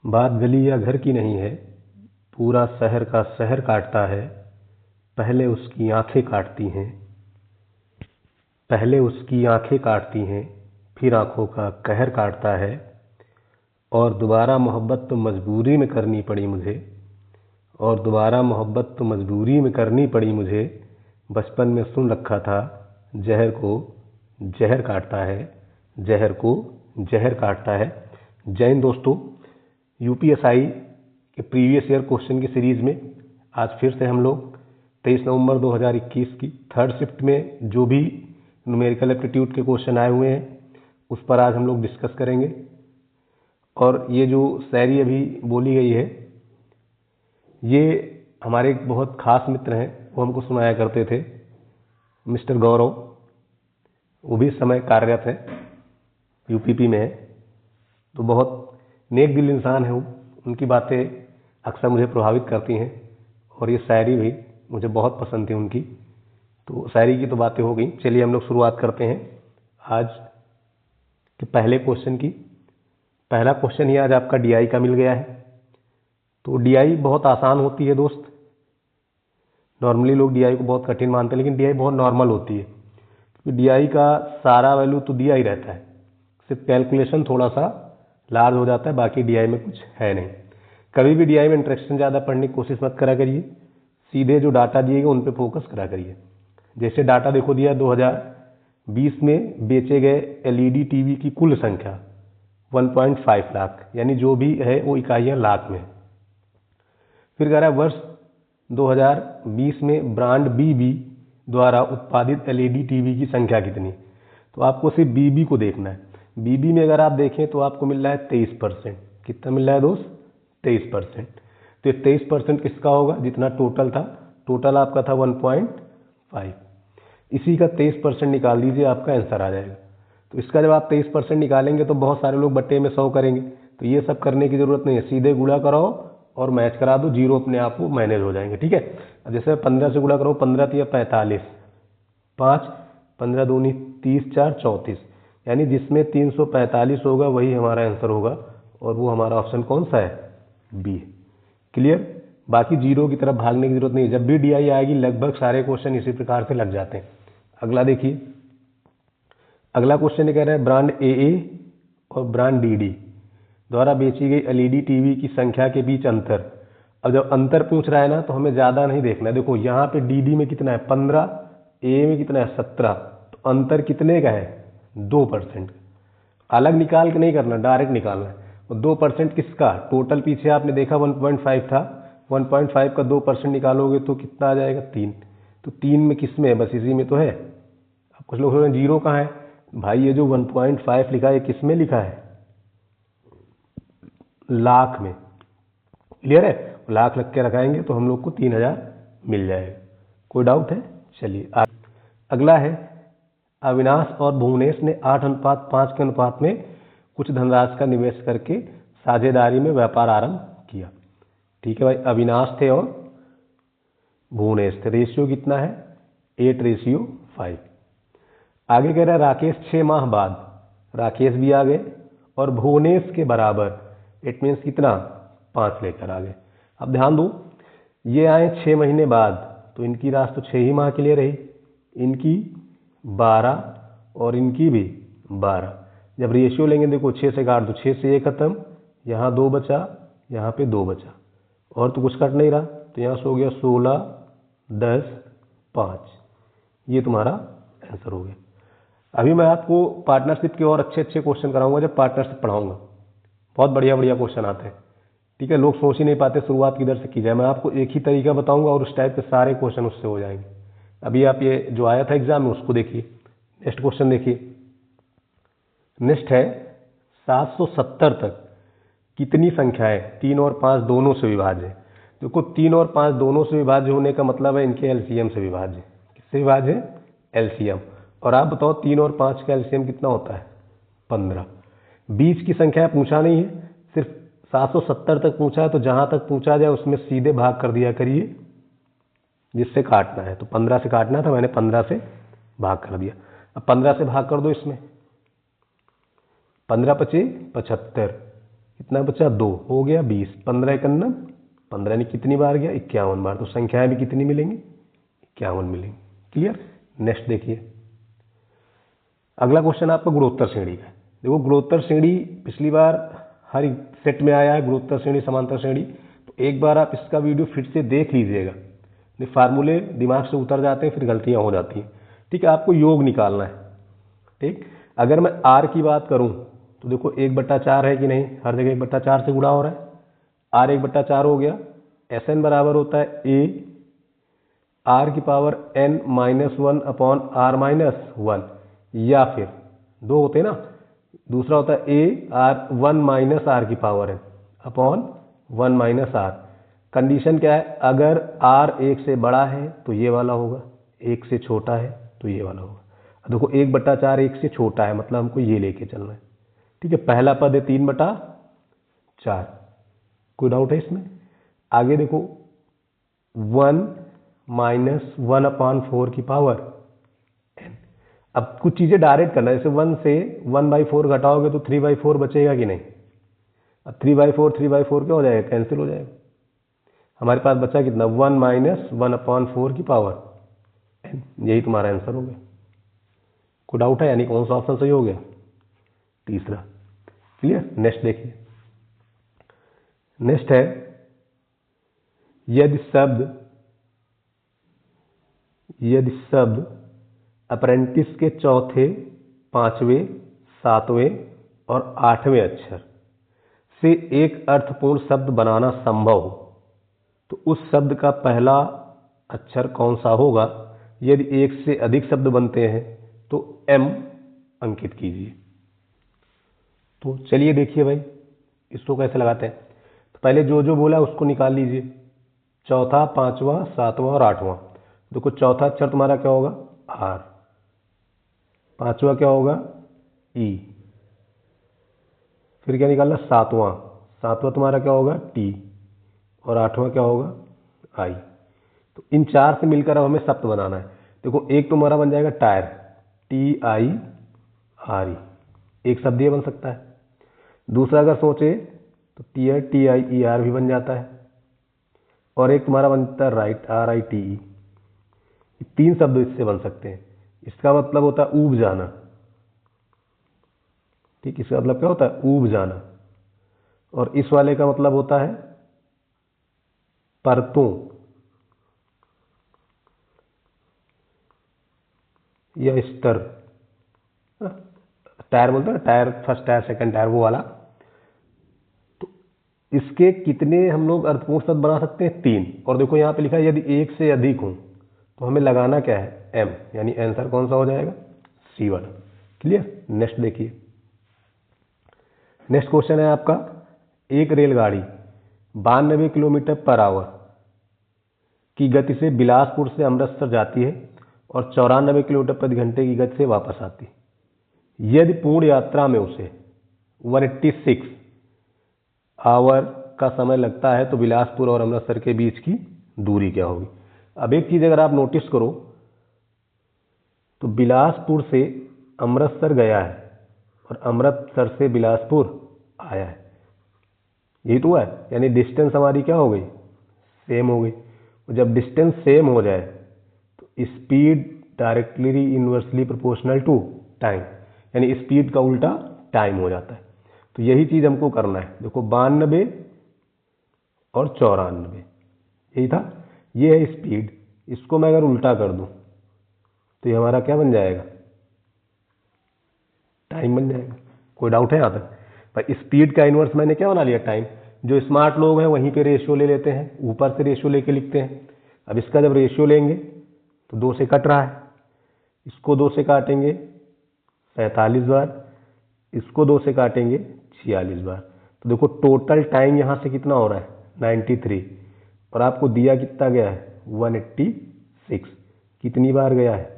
बात गली या घर की नहीं है, पूरा शहर का शहर काटता है। पहले उसकी आंखें काटती हैं, पहले उसकी आंखें काटती हैं, फिर आंखों का कहर काटता है। और दोबारा मोहब्बत तो मजबूरी में करनी पड़ी मुझे, और दोबारा मोहब्बत तो मजबूरी में करनी पड़ी मुझे। बचपन में सुन रखा था, जहर को जहर काटता है, जहर को जहर काटता है। जय हिंद दोस्तों, यूपीएसआई के प्रीवियस ईयर क्वेश्चन की सीरीज में आज फिर से हम लोग 23 नवंबर 2021 की थर्ड शिफ्ट में जो भी न्यूमेरिकल एप्टीट्यूड के क्वेश्चन आए हुए हैं उस पर आज हम लोग डिस्कस करेंगे। और ये जो शायरी अभी बोली गई है, ये हमारे एक बहुत खास मित्र हैं, वो हमको सुनाया करते थे, मिस्टर गौरव। वो भी इस समय कार्यरत हैं, यूपीपी में है। तो बहुत नेक दिल इंसान है वो, उनकी बातें अक्सर मुझे प्रभावित करती हैं और ये शायरी भी मुझे बहुत पसंद थी उनकी। तो शायरी की तो बातें हो गई, चलिए हम लोग शुरुआत करते हैं आज के पहले क्वेश्चन की। पहला क्वेश्चन ही आज आपका डीआई का मिल गया है। तो डीआई बहुत आसान होती है दोस्त। नॉर्मली लोग डीआई को बहुत कठिन मानते हैं, लेकिन डीआई बहुत नॉर्मल होती है, क्योंकि डीआई का सारा वैल्यू तो दिया ही रहता है, सिर्फ कैलकुलेशन थोड़ा सा लार्ज हो जाता है, बाकी डीआई में कुछ है नहीं। कभी भी डीआई में इंटरेक्शन ज़्यादा पढ़ने की कोशिश मत करा करिए, सीधे जो डाटा दिएगा उन पे फोकस करा करिए। जैसे डाटा देखो दिया 2020 में बेचे गए एलईडी टीवी की कुल संख्या 1.5 लाख, यानी जो भी है वो इकाइयाँ लाख में। फिर कह रहा है वर्ष 2020 में ब्रांड बीबी द्वारा उत्पादित एलईडी टीवी की संख्या कितनी। तो आपको सिर्फ बीबी को देखना है। बीबी में अगर आप देखें तो आपको मिल रहा है 23%। कितना मिल रहा है दोस्त? 23%। तो ये 23% किसका होगा? जितना टोटल था, टोटल आपका था 1.5, इसी का 23% निकाल दीजिए, आपका आंसर आ जाएगा। तो इसका जब आप 23% निकालेंगे तो बहुत सारे लोग बट्टे में 100 करेंगे, तो ये सब करने की जरूरत नहीं है, सीधे गुणा कराओ और मैच करा दो, जीरो अपने आप वो मैनेज हो जाएंगे। ठीक है, अब जैसे 15 से गुणा करो, 15 तिया 45, 5 15 दूनी 30 4 34, यानी जिसमें 345 होगा वही हमारा आंसर होगा, और वो हमारा ऑप्शन कौन सा है? बी। क्लियर? बाकी जीरो की तरफ भागने की जरूरत नहीं है। जब भी डीआई आएगी लगभग सारे क्वेश्चन इसी प्रकार से लग जाते हैं। अगला देखिए, अगला क्वेश्चन ये कह रहा है ब्रांड एए और ब्रांड डीडी द्वारा बेची गई एलईडी टीवी की संख्या के बीच अंतर। अब जब अंतर पूछ रहा है ना तो हमें ज़्यादा नहीं देखना है। देखो यहाँ पे डीडी में कितना है? 15, ए में कितना है? 17। तो अंतर कितने का है? 2%। अलग निकाल के नहीं करना, डायरेक्ट निकालना है। और 2% किसका? टोटल पीछे आपने देखा 1.5 था, 1.5 का 2% निकालोगे तो कितना आ जाएगा? 3। तो 3 में किस में है? बस इसी में तो है। अब कुछ लोग सोच रहे हैं जीरो कहाँ है भाई? ये जो 1.5 लिखा है किस में लिखा है? लाख में। क्लियर है? लाख लग के रखाएंगे तो हम लोग को 3000 मिल जाएगा। कोई डाउट है? चलिए अगला है, अविनाश और भुवनेश ने 8:5 के अनुपात में कुछ धनराशि का निवेश करके साझेदारी में व्यापार आरंभ किया। ठीक है भाई, अविनाश थे और भुवनेश थे। रेशियो कितना है? 8:5। आगे कह रहा है राकेश 6 माह बाद, राकेश भी आ गए और भुवनेश के बराबर, इट मीन्स कितना? 5 लेकर आ गए। अब ध्यान दो, ये आए 6 महीने बाद, तो इनकी राशि तो 6 ही माह के लिए रही, इनकी 12 और इनकी भी 12। जब रेशियो लेंगे देखो 6 से काट दो, 6 से 1 खत्म, यहाँ 2 बचा, यहाँ पे 2 बचा, और तो कुछ कट नहीं रहा, तो यहाँ से हो गया 16 10 5। ये तुम्हारा आंसर हो गया। अभी मैं आपको पार्टनरशिप के और अच्छे अच्छे क्वेश्चन कराऊंगा जब पार्टनरशिप पढ़ाऊंगा। बहुत बढ़िया बढ़िया क्वेश्चन आते हैं। ठीक है, लोग सोच ही नहीं पाते शुरुआत किधर से की जाए। मैं आपको एक ही तरीका बताऊंगा और उस टाइप के सारे क्वेश्चन उससे हो जाएंगे। अभी आप ये जो आया था एग्जाम में उसको देखिए। नेक्स्ट क्वेश्चन देखिए, नेक्स्ट है 770 तक कितनी संख्याएं 3 और 5 दोनों से विभाज्य है। देखो 3 और 5 दोनों से विभाज्य होने का मतलब है इनके एलसीएम से विभाज्य। किससे विभाज्य है? एलसीएम। और आप बताओ 3 और 5 का एलसीएम कितना होता है? 15। बीच की संख्या पूछा नहीं है, सिर्फ 770 तक पूछा है, तो जहां तक पूछा जाए उसमें सीधे भाग कर दिया करिए जिससे काटना है। तो 15 से काटना था, मैंने 15 से भाग कर दिया। अब 15 से भाग कर दो इसमें, 15 × 5 = 75, कितना बचा 2 हो गया 20, 15 51, 15 ने कितनी बार गया 51 बार, तो संख्याएं भी कितनी मिलेंगी 51 मिलेंगी। क्लियर। नेक्स्ट देखिए, अगला क्वेश्चन आपका गुणोत्तर श्रेणी का है। देखो गुणोत्तर श्रेणी पिछली बार हर सेट में आया है, गुणोत्तर श्रेणी समांतर श्रेणी, तो एक बार आप इसका वीडियो फिर से देख लीजिएगा, फार्मूले दिमाग से उतर जाते हैं, फिर गलतियां हो जाती हैं। ठीक है, आपको योग निकालना है। ठीक, अगर मैं आर की बात करूं तो देखो 1/4 है कि नहीं, हर जगह 1/4 से गुणा हो रहा है, आर 1/4 हो गया। एस एन बराबर होता है ए आर की पावर n -1 अपॉन आर -1, या फिर 2 होते हैं ना, दूसरा होता है ए आर 1 माइनस आर की power n upon 1 minus R. Condition क्या है, अगर r 1 से बड़ा है तो ये वाला होगा, 1 से छोटा है तो ये वाला होगा। देखो 1/4 1 से छोटा है, मतलब हमको ये लेके चलना है। ठीक है, पहला पद है 3/4, कोई डाउट है इसमें। आगे देखो 1 -1 अपॉन 4 की पावर n। अब कुछ चीजें डायरेक्ट करना है, जैसे 1 से 1/4 घटाओगे तो 3/4 बचेगा कि नहीं। अब 3/4 क्या हो जाएगा, कैंसिल हो जाएगा। हमारे पास बचा कितना 1 -1 अपॉन 4 की पावर n, यही तुम्हारा आंसर हो गया। कोई डाउट है, यानी कौन सा ऑप्शन सही हो गया, तीसरा। क्लियर। नेक्स्ट देखिए, नेक्स्ट है यदि शब्द अप्रेंटिस के चौथे, पांचवें, सातवें और आठवें अक्षर से एक अर्थपूर्ण शब्द बनाना संभव हो तो उस शब्द का पहला अक्षर कौन सा होगा। यदि एक से अधिक शब्द बनते हैं तो m अंकित कीजिए। तो चलिए देखिए भाई, इसको कैसे लगाते हैं। तो पहले जो जो बोला उसको निकाल लीजिए, चौथा, पांचवा, सातवां और आठवां। देखो चौथा अक्षर तुम्हारा क्या होगा आर, पांचवा क्या होगा ई, फिर क्या निकालना सातवां तुम्हारा क्या होगा टी, और आठवां क्या होगा आई। तो इन चार से मिलकर अब हमें शब्द बनाना है। देखो एक तुम्हारा बन जाएगा टायर, TIRE, एक शब्द ये बन सकता है। दूसरा अगर सोचे तो टीयर TIER भी बन जाता है, और एक तुम्हारा बनता है राइट, RITE। तीन शब्द इससे बन सकते हैं। इसका मतलब होता है ऊब जाना। ठीक, इसका मतलब क्या होता है ऊब जाना। और इस वाले का मतलब होता है परतों या स्तर। टायर बोलते हैं ना, tyre first tier second tier, वो वाला। तो इसके कितने हम लोग अर्थपूर्ण शब्द बना सकते हैं, 3। और देखो यहाँ पे लिखा है यदि एक से अधिक हो तो हमें लगाना क्या है m, यानी आंसर कौन सा हो जाएगा C1। क्लियर। नेक्स्ट देखिए, नेक्स्ट क्वेश्चन है आपका, एक रेलगाड़ी 92 किलोमीटर पर आवर की गति से बिलासपुर से अमृतसर जाती है और 94 किलोमीटर प्रति घंटे की गति से वापस आती है। यदि पूर्ण यात्रा में उसे 186 आवर का समय लगता है तो बिलासपुर और अमृतसर के बीच की दूरी क्या होगी। अब एक चीज अगर आप नोटिस करो तो बिलासपुर से अमृतसर गया है और अमृतसर से बिलासपुर आया है, यही तो है, यानी डिस्टेंस हमारी क्या हो गई सेम हो गई। और जब डिस्टेंस सेम हो जाए तो speed directly inversely proportional to time, यानी स्पीड का उल्टा टाइम हो जाता है। तो यही चीज हमको करना है। देखो 92 और 94, यही था, ये है स्पीड। इसको मैं अगर उल्टा कर दूं तो ये हमारा क्या बन जाएगा टाइम बन जाएगा। कोई डाउट है यहाँ तक भाई। स्पीड का इनवर्स मैंने क्या बना लिया टाइम। जो स्मार्ट लोग हैं वहीं पे रेशियो ले लेते हैं, ऊपर से रेशियो लेके लिखते हैं। अब इसका जब रेशियो लेंगे तो 2 से कट रहा है, इसको 2 से काटेंगे 47 बार, इसको 2 से काटेंगे 46 बार। तो देखो टोटल टाइम यहाँ से कितना हो रहा है 93, और आपको दिया कितना गया है 186। कितनी बार गया है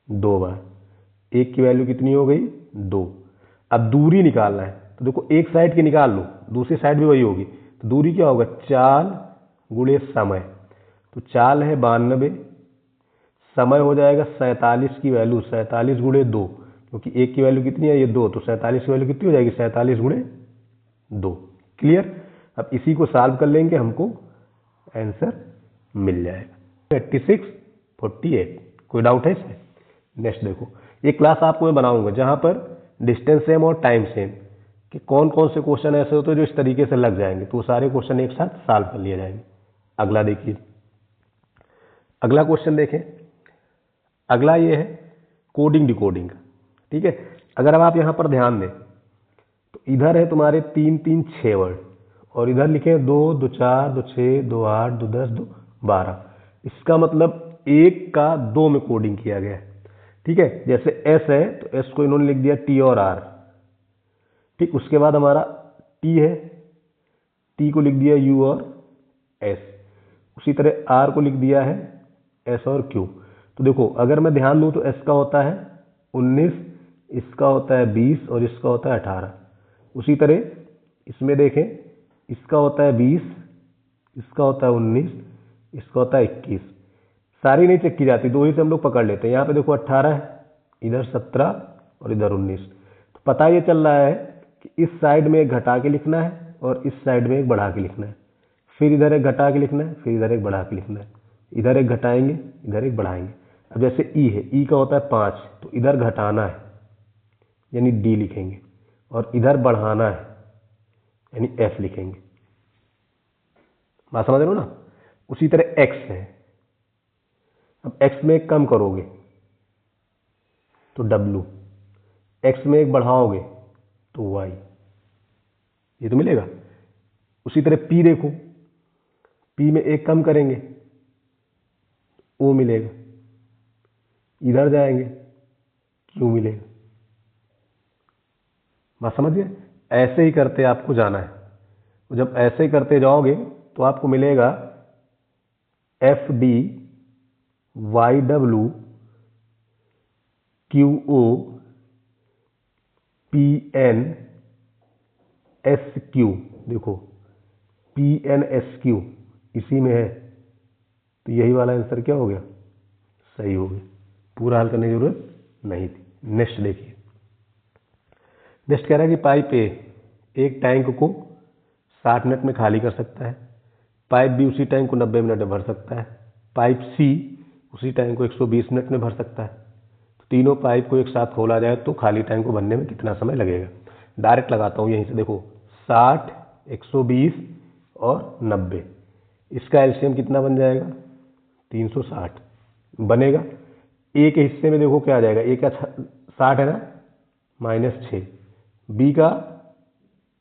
2 बार। एक की वैल्यू कितनी हो गई 2। अब दूरी निकालना है, तो देखो एक साइड की निकाल लो, दूसरी साइड भी वही होगी। तो दूरी क्या होगा चाल गुणे समय। तो चाल है 92, समय हो जाएगा 47 की वैल्यू 47 गुणे 2, क्योंकि एक की वैल्यू कितनी है ये 2, तो 47 की वैल्यू कितनी हो जाएगी 47 गुणे 2। क्लियर। अब इसी को सॉल्व कर लेंगे, हमको आंसर मिल जाएगा 86 48। कोई डाउट है इसमें? नेक्स्ट देखो, एक क्लास आपको मैं बनाऊंगा जहां पर डिस्टेंस सेम और टाइम सेम कि कौन कौन से क्वेश्चन ऐसे होते हैं जो इस तरीके से लग जाएंगे, तो वो सारे क्वेश्चन एक साथ सॉल्व कर लिए जाएंगे। अगला देखिए, अगला क्वेश्चन देखें। अगला ये है कोडिंग डिकोडिंग का। ठीक है, अगर अब आप यहां पर ध्यान दें तो इधर है तुम्हारे 3 3 6 वर्ड और इधर लिखे 2 2 4 2 6 2 8 2 10 2 12। इसका मतलब एक का 2 में कोडिंग किया गया है। ठीक है, जैसे एस है तो एस को इन्होंने लिख दिया टी और आर। ठीक, उसके बाद हमारा टी है, टी को लिख दिया यू और एस। उसी तरह आर को लिख दिया है एस और क्यू। तो देखो अगर मैं ध्यान दूं तो एस का होता है 19, इसका होता है 20 और इसका होता है 18। उसी तरह इसमें देखें, इसका होता है 20, इसका होता है 19, इसका होता है 21। सारी नहीं चेक की जाती, दो ही से हम लोग पकड़ लेते हैं। यहाँ पे देखो 18 है, इधर 17 और इधर 19। तो पता ये चल रहा है कि इस साइड में एक घटा के लिखना है और इस साइड में एक बढ़ा के लिखना है। फिर इधर एक घटा के लिखना है, फिर इधर एक बढ़ा के लिखना है। इधर एक घटाएंगे, इधर एक बढ़ाएंगे। अब जैसे ई है, ई का होता है 5, तो इधर घटाना है यानी डी लिखेंगे और इधर बढ़ाना है यानी एफ लिखेंगे। बात समझ रहे हो ना? उसी तरह एक्स है, अब एक्स में एक कम करोगे तो डब्लू, एक्स में एक बढ़ाओगे तो वाई, ये तो मिलेगा। उसी तरह पी देखो, पी में एक कम करेंगे ओ मिलेगा, इधर जाएंगे क्यू मिलेगा। बात समझिए, ऐसे ही करते आपको जाना है। तो जब ऐसे ही करते जाओगे तो आपको मिलेगा F D Y W Q O P N S Q. देखो पी एन एस क्यू इसी में है, तो यही वाला आंसर क्या हो गया? सही हो गया। पूरा हल करने की जरूरत नहीं थी। नेक्स्ट देखिए, नेक्स्ट कह रहा है कि पाइप ए एक टैंक को 60 मिनट में खाली कर सकता है, पाइप बी उसी टैंक को 90 मिनट में भर सकता है, पाइप सी उसी टैंक को 120 मिनट में भर सकता है। तो तीनों पाइप को एक साथ खोला जाए तो खाली टैंक को भरने में कितना समय लगेगा? डायरेक्ट लगाता हूँ यहीं से। देखो 60, 120 और 90, इसका एलसीएम कितना बन जाएगा? 360 बनेगा। ए के हिस्से में देखो क्या आ जाएगा, ए का 60 है ना, -6, बी का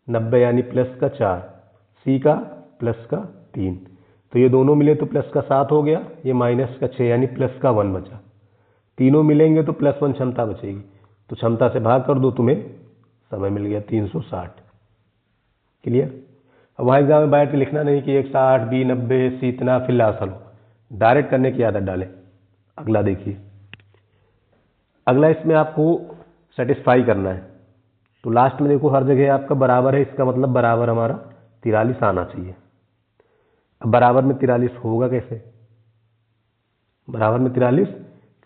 90 यानी प्लस का 4, सी का प्लस का 3। तो ये दोनों मिले तो प्लस का 7 हो गया, ये माइनस का 6 यानी प्लस का 1 बचा। तीनों मिलेंगे तो +1 क्षमता बचेगी, तो क्षमता से भाग कर दो, तुम्हें समय मिल गया 360। क्लियर। अब वहाँ एग्जाम में बैठ के लिखना नहीं कि 160 बी 90 सी इतना फिर लास्ट हल, डायरेक्ट करने की आदत डालें। अगला देखिए, अगला इसमें आपको सेटिस्फाई करना है। तो लास्ट में देखो हर जगह आपका बराबर है, इसका मतलब बराबर हमारा 43 आना चाहिए। अब बराबर में 43 होगा कैसे? बराबर में 43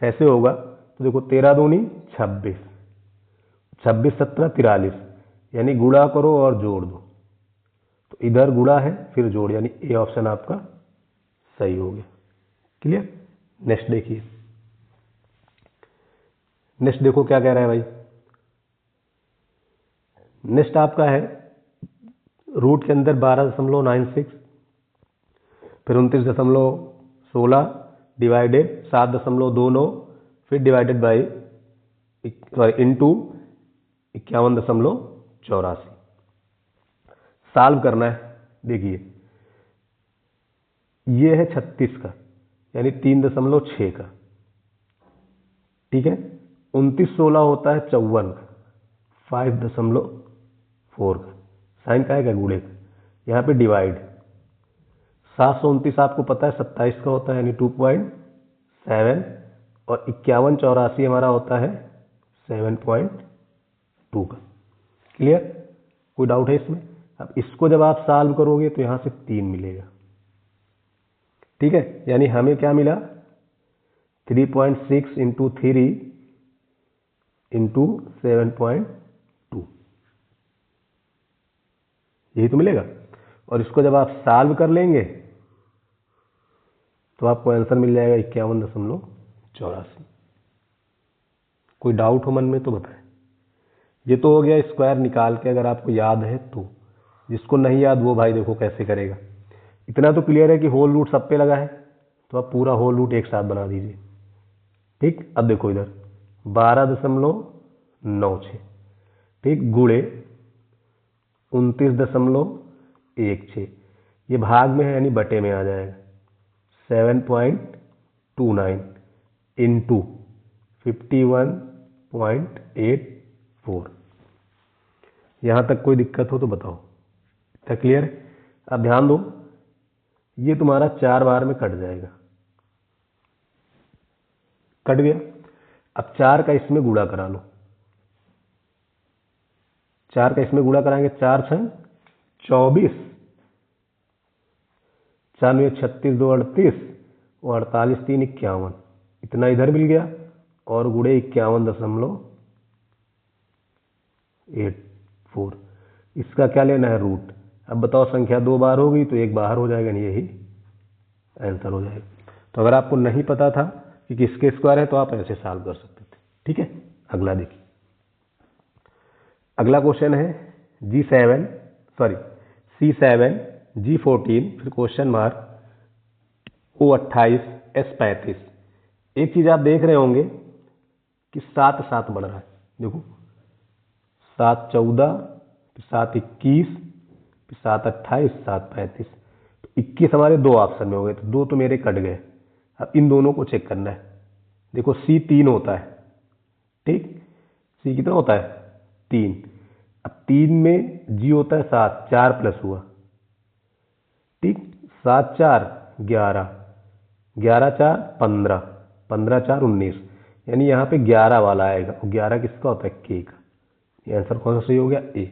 कैसे होगा? तो देखो 13 दूनी 26, 26 17 43, यानी गुणा करो और जोड़ दो। तो इधर गुणा है फिर जोड़, यानी ए ऑप्शन आपका सही हो गया। क्लियर। नेक्स्ट देखिए, नेक्स्ट देखो क्या कह रहा है भाई। नेक्स्ट आपका है रूट के अंदर 12.96, फिर 29.16 डिवाइडेड 7.29, फिर डिवाइडेड बाई इंटू 51.84। सॉल्व करना है। देखिए ये है 36 का यानी 3.6 का, ठीक है। 29.16 होता है 54 का, 5.4 का, साइन का है क्या? गुणे का। यहाँ पे डिवाइड 729 आपको पता है 27 का होता है यानी 2.7, और 5184 हमारा होता है 7.2 का। क्लियर। कोई डाउट है इसमें? अब इसको जब आप सॉल्व करोगे तो यहां से 3 मिलेगा, ठीक है। यानी हमें क्या मिला? 3.6 इंटू 3 इंटू 7.2। यही तो मिलेगा। और इसको जब आप सॉल्व कर लेंगे तो आपको आंसर मिल जाएगा 51.84। कोई डाउट हो मन में तो बताएं। ये तो हो गया स्क्वायर निकाल के, अगर आपको याद है तो। जिसको नहीं याद वो भाई देखो कैसे करेगा। इतना तो क्लियर है कि होल रूट सब पे लगा है, तो आप पूरा होल रूट एक साथ बना दीजिए। ठीक, अब देखो इधर 12.96, ठीक, गुणे 29.16, ये भाग में है यानी बटे में आ जाएगा। 7.29 इंटू 51.84। यहाँ तक कोई दिक्कत हो तो बताओ। क्या क्लियर है? अब ध्यान दो, ये तुम्हारा 4 बार में कट जाएगा। कट गया। अब 4 का इसमें गुणा करा लो। 4 का इसमें गुणा कराएंगे, 4 छंग 24, 4 में 36, 2 38, और 48, 3 51। इतना इधर मिल गया और गुणे 51.84। इसका क्या लेना है? रूट। अब बताओ, संख्या 2 बार हो गई तो 1 बाहर हो जाएगा, नहीं यही आंसर हो जाएगा। तो अगर आपको नहीं पता था कि किसके स्क्वायर है तो आप ऐसे सॉल्व कर सकते थे। ठीक है, अगला देखिए। अगला क्वेश्चन है C7 G14 फिर क्वेश्चन मार्क O28 S35। एक चीज आप देख रहे होंगे कि 7 7 बढ़ रहा है। देखो 7 14, 7 21, 7 28, 7 35। तो 21 हमारे दो ऑप्शन में हो गए, तो 2 तो मेरे कट गए। अब इन दोनों को चेक करना है। देखो C 3 होता है, ठीक, C कितना होता है? 3। अब 3 में G होता है 7, 4 प्लस हुआ, ठीक, 7 4 11, 11 4 15, 15 4 19, यानी यहाँ पे 11 वाला आएगा। और 11 किसका होता है? K का। ये आंसर कौन सा सही हो गया? A,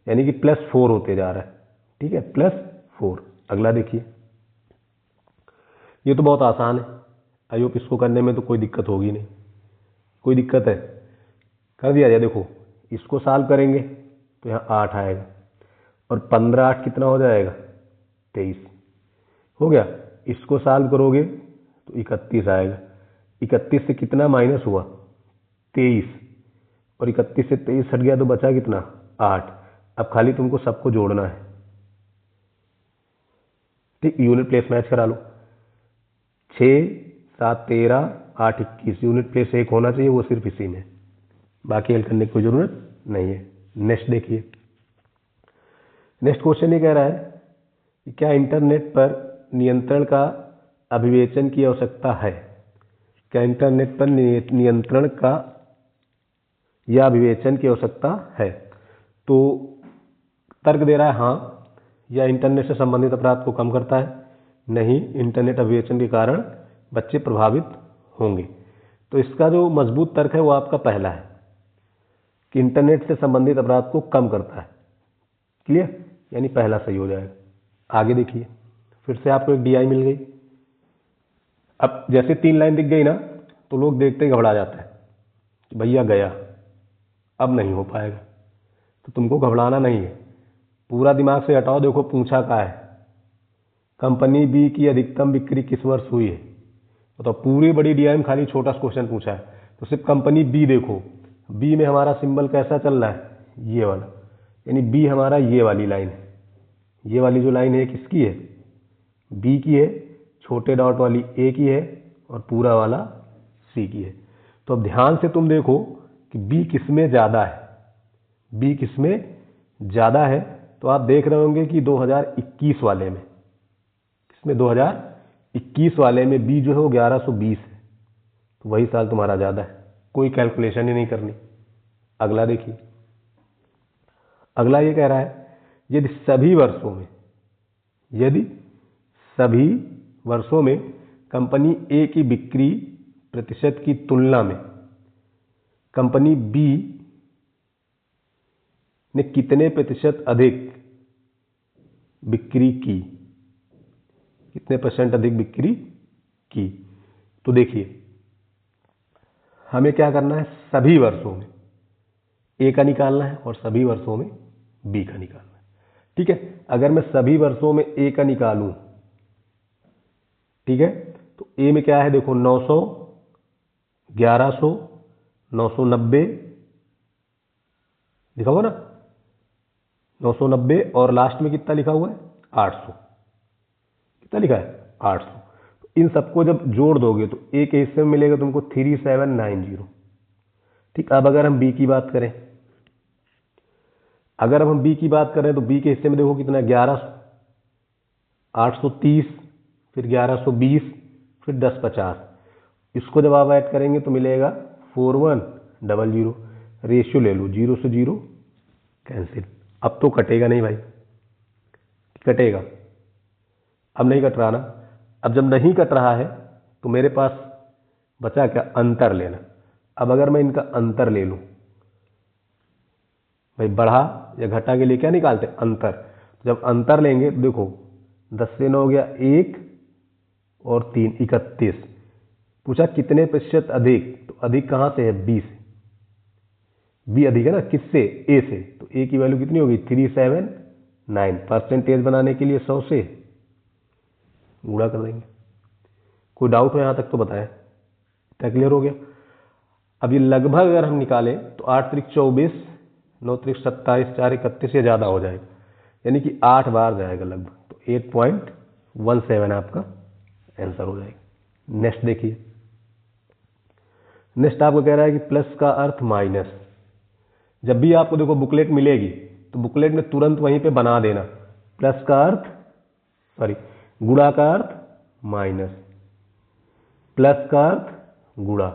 यानी कि +4 होते जा रहा है। ठीक है, +4। अगला देखिए, ये तो बहुत आसान है। आई होप इसको करने में तो कोई दिक्कत होगी नहीं। कोई दिक्कत है? कर दिया जाए। देखो इसको सॉल्व करेंगे तो यहाँ 8 आएगा, और 15 8 कितना हो जाएगा? 23 हो गया। इसको सॉल्व करोगे तो 31 आएगा। 31 से कितना माइनस हुआ? 23, और 31 से 23 हट गया तो बचा कितना? 8। अब खाली तुमको सबको जोड़ना है। ठीक, यूनिट प्लेस मैच करा लो। 6 7 13, 8 21, यूनिट प्लेस एक होना चाहिए, वो सिर्फ इसी में, बाकी हल करने की कोई जरूरत नहीं है। नेक्स्ट देखिए। नेक्स्ट क्वेश्चन ये कह रहा है कि क्या इंटरनेट पर नियंत्रण का अभिवेचन की आवश्यकता है? क्या इंटरनेट पर नियंत्रण का या अभिवेचन की आवश्यकता है? तो तर्क दे रहा है हाँ, या इंटरनेट से संबंधित अपराध को कम करता है, नहीं, इंटरनेट अभिवेचन के कारण बच्चे प्रभावित होंगे। तो इसका जो मजबूत तर्क है वो आपका पहला है कि इंटरनेट से संबंधित अपराध को कम करता है। क्लियर, यानी पहला सही हो जाएगा। आगे देखिए, फिर से आपको एक DI मिल गई। अब जैसे 3 लाइन दिख गई ना, तो लोग देखते ही घबरा जाते हैं कि भैया गया, अब नहीं हो पाएगा। तो तुमको घबराना नहीं है, पूरा दिमाग से हटाओ। देखो पूछा क्या है? कंपनी बी की अधिकतम बिक्री किस वर्ष हुई है? तो पूरी बड़ी DI में खाली छोटा क्वेश्चन पूछा है, तो सिर्फ कंपनी बी देखो। बी में हमारा सिंबल कैसा चल रहा है? ये वाला, यानी बी हमारा ये वाली लाइन है। ये वाली जो लाइन है किसकी है? बी की है। छोटे डॉट वाली ए की है, और पूरा वाला सी की है। तो अब ध्यान से तुम देखो कि बी किसमें ज़्यादा है। बी किसमें ज़्यादा है? तो आप देख रहे होंगे कि 2021 वाले में, किसमें? 2021 वाले में बी जो है वो 1120 है। तो वही साल तुम्हारा ज़्यादा है, कोई कैलकुलेशन ही नहीं करनी। अगला देखिए। अगला ये कह रहा है यदि सभी वर्षों में कंपनी ए की बिक्री प्रतिशत की तुलना में कंपनी बी ने कितने प्रतिशत अधिक बिक्री की, कितने % अधिक बिक्री की? तो देखिए हमें क्या करना है, सभी वर्षों में ए का निकालना है और सभी वर्षों में बी का निकालना है। ठीक है। अगर मैं सभी वर्षों में ए का निकालूं, ठीक है, तो ए में क्या है देखो, 900, 1100, 990 लिखा हुआ ना, 990, और लास्ट में कितना लिखा हुआ है, 800। कितना लिखा है, 800। तो इन सबको जब जोड़ दोगे तो ए के हिस्से में मिलेगा तुमको 3790। ठीक। अब अगर हम बी की बात करें, अगर अब हम बी की बात करें तो बी के हिस्से में देखो कितना, 1100, 830, फिर 1120, फिर 1050। इसको जब आप ऐड करेंगे तो मिलेगा 4100। रेशियो ले लो, 0 से 0 कैंसिल। अब तो कटेगा नहीं भाई, कटेगा, अब नहीं कट रहा ना। अब जब नहीं कट रहा है तो मेरे पास बचा क्या, अंतर लेना। अब अगर मैं इनका अंतर ले लूं, भाई बढ़ा या घटा के लिए क्या निकालते, अंतर। जब अंतर लेंगे तो देखो 10 से 9 हो गया 1 और 3, 31। पूछा कितने प्रतिशत अधिक, तो अधिक कहां से है, बी से। बी अधिक है ना, किससे, ए से। तो ए की वैल्यू कितनी होगी, 379। परसेंटेज बनाने के लिए 100 से गुणा कर देंगे। कोई डाउट हो यहां तक तो बताएं, क्या क्लियर हो गया। अब ये लगभग अगर हम निकालें तो 8 त्रिक 24, 9 त्रिक 27, 4 31 से ज़्यादा हो जाएगा, यानी कि 8 बार जाएगा लगभग। तो 8.17 आपका आंसर हो जाएगा। नेक्स्ट देखिए, नेक्स्ट आपको कह रहा है कि प्लस का अर्थ माइनस। जब भी आपको देखो बुकलेट मिलेगी तो बुकलेट में तुरंत वहीं पे बना देना, प्लस का अर्थ, सॉरी, गुणा का अर्थ माइनस, प्लस का अर्थ गुणा,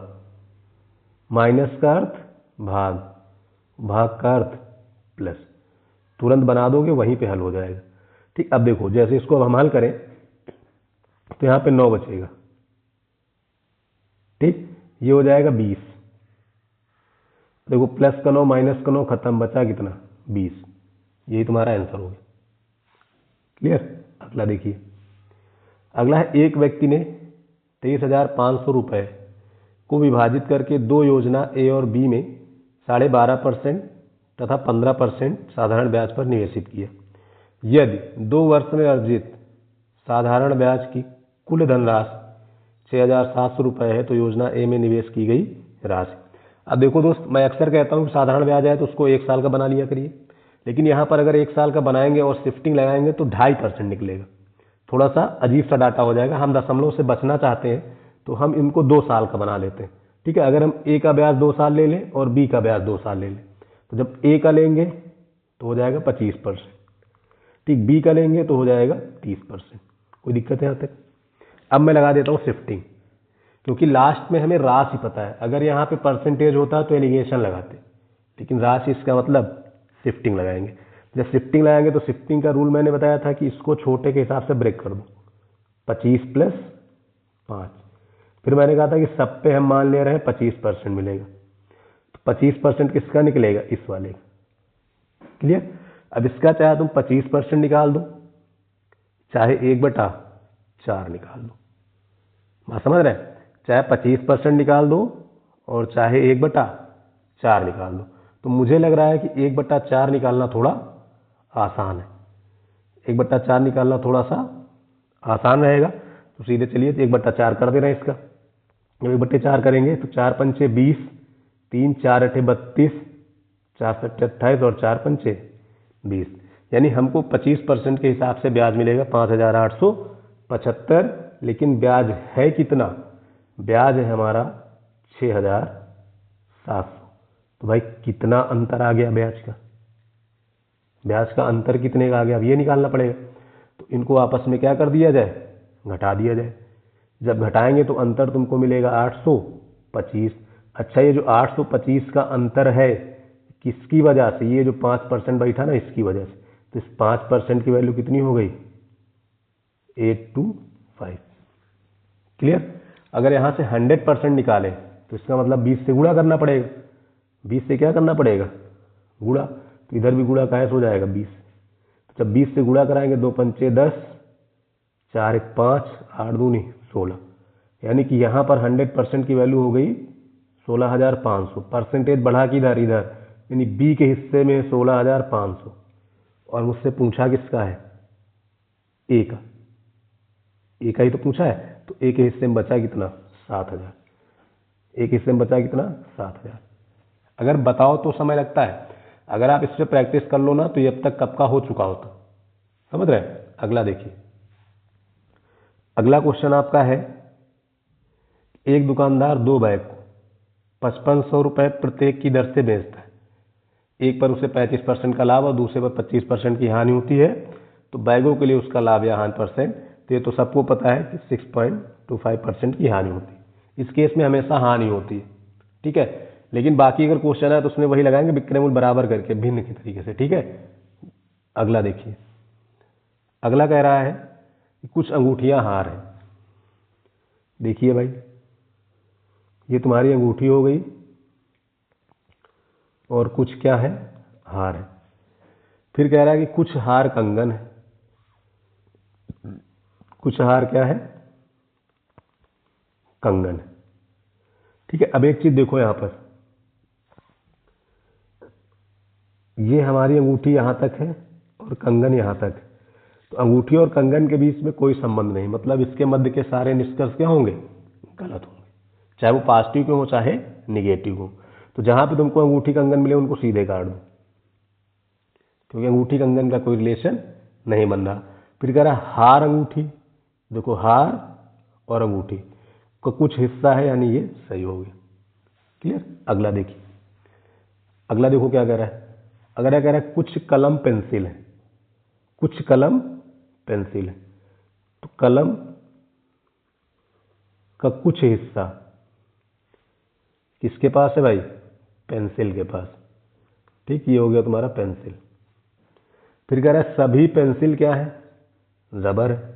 माइनस का अर्थ भाग, भाग का अर्थ प्लस। तुरंत बना दोगे वहीं पे हल हो जाएगा। ठीक। अब देखो जैसे इसको अब हम हल करें तो यहां पे 9 बचेगा, ठीक, ये हो जाएगा 20। देखो प्लस का 9 माइनस का 9 खत्म, बचा कितना, 20। यही तुम्हारा आंसर हो गया। क्लियर। अगला देखिए, अगला है एक व्यक्ति ने 23,500 रुपए को विभाजित करके दो योजना ए और बी में 12.5% तथा 15% साधारण ब्याज पर निवेशित किया। यदि 2 वर्ष में अर्जित साधारण ब्याज की कुल धनराशि 6,700 रुपये है तो योजना ए में निवेश की गई राशि। अब देखो दोस्त, मैं अक्सर कहता हूँ साधारण ब्याज है तो उसको 1 साल का बना लिया करिए, लेकिन यहाँ पर अगर 1 साल का बनाएंगे और शिफ्टिंग लगाएंगे तो 2.5% निकलेगा। थोड़ा सा अजीब सा डाटा हो जाएगा। हम दशमलव से बचना चाहते हैं तो हम इनको 2 साल का बना लेते हैं। ठीक है। अगर हम ए का ब्याज 2 साल ले लें और बी का ब्याज 2 साल ले लें, तो जब ए का लेंगे तो हो जाएगा 25%, ठीक, बी का लेंगे तो हो जाएगा 30%। कोई दिक्कत है यहाँ तक। अब मैं लगा देता हूँ शिफ्टिंग, क्योंकि लास्ट में हमें राशि पता है। अगर यहाँ पे परसेंटेज होता तो एलिगेशन लगाते, लेकिन राशि इसका मतलब शिफ्टिंग लगाएंगे। जब शिफ्टिंग लगाएंगे तो शिफ्टिंग का रूल मैंने बताया था कि इसको छोटे के हिसाब से ब्रेक कर दो, 25 + 5। फिर मैंने कहा था कि सब पे हम मान ले रहे हैं 25% मिलेगा, तो 25% किसका निकलेगा, इस वाले का। क्लियर। अब इसका चाहे तुम 25% निकाल दो, चाहे 1/4 निकाल दो, बात समझ रहे हैं। चाहे 25% निकाल दो और चाहे 1/4 निकाल दो। तो मुझे लग रहा है कि 1/4 निकालना थोड़ा आसान है, 1/4 निकालना थोड़ा सा आसान रहेगा। तो सीधे चलिए 1/4 कर दे रहे हैं इसका। जब 1/4 करेंगे तो 4 पंचे 20, 3 4 8 32, 4 7 28 और 4 पंचे 20, यानी हमको 25% के हिसाब से ब्याज मिलेगा 5,875। लेकिन ब्याज है कितना, ब्याज है हमारा 6,700। तो भाई कितना अंतर आ गया ब्याज का, ब्याज का अंतर कितने का आ गया, अब ये निकालना पड़ेगा। तो इनको आपस में क्या कर दिया जाए, घटा दिया जाए। जब घटाएंगे तो अंतर तुमको मिलेगा 825। अच्छा, ये जो 825 का अंतर है किसकी वजह से, ये जो 5% बैठा ना इसकी वजह से। तो इस 5% की वैल्यू कितनी हो गई, 825। क्लियर। अगर यहाँ से 100% निकाले तो इसका मतलब 20 से गुणा करना पड़ेगा। 20 से क्या करना पड़ेगा, गुणा। तो इधर भी गुणा कैसे हो जाएगा, 20। तो जब 20 से गुणा कराएंगे 2 पंचे 10, 4 1 5, 8 दूनी 16, यानी कि यहाँ पर 100% की वैल्यू हो गई 16,500। परसेंटेज बढ़ा कि इधर, यानी बी के हिस्से में 16,500 और मुझसे पूछा किसका है, ए का, ए का ही तो पूछा है। तो ए के हिस्से में बचा कितना, 7,000। ए के हिस्से में बचा कितना, 7,000। अगर बताओ तो समय लगता है, अगर आप इस पर प्रैक्टिस कर लो ना तो ये अब तक कब का हो चुका होता। समझ रहे हैं। अगला देखिए, अगला क्वेश्चन आपका है, एक दुकानदार 2 बैग को 5500 रुपये प्रत्येक की दर से बेचता है। एक पर उसे 35% का लाभ और दूसरे पर 25% की हानि होती है। तो बैगों के लिए उसका लाभ या हानि परसेंट, तो ये तो सबको पता है कि 6.25% की हानि होती है। इस केस में हमेशा हानि होती है, ठीक है। लेकिन बाकी अगर क्वेश्चन है तो उसमें वही लगाएंगे, विक्रय मूल्य बराबर करके भिन्न के तरीके से, ठीक है। अगला देखिए, अगला कह रहा है कि कुछ अंगूठियां हार हैं। देखिए भाई, ये तुम्हारी अंगूठी हो गई और कुछ क्या है, हार है। फिर कह रहा है कि कुछ हार कंगन है, कुछ हार क्या है, कंगन है, ठीक है। अब एक चीज देखो यहां पर, ये हमारी अंगूठी यहां तक है और कंगन यहां तक है। तो अंगूठी और कंगन के बीच में कोई संबंध नहीं, मतलब इसके मध्य के सारे निष्कर्ष क्या होंगे, गलत होंगे, चाहे वो पॉजिटिव क्यों हो चाहे निगेटिव हो। तो जहां पे तुमको अंगूठी कंगन मिले उनको सीधे काट दो, क्योंकि अंगूठी कंगन का कोई रिलेशन नहीं बन रहा। फिर कह रहा है हार अंगूठी, देखो हार और अंगूठी का कुछ हिस्सा है, यानी ये सही हो गया। क्लियर। अगला देखिए, अगला देखो क्या कह रहा है, अगर कह रहा है कुछ कलम पेंसिल है, कुछ कलम पेंसिल है, तो कलम का कुछ हिस्सा किसके पास है भाई, पेंसिल के पास, ठीक। ये हो गया तुम्हारा पेंसिल। फिर कह रहा है सभी पेंसिल क्या है, रबर है।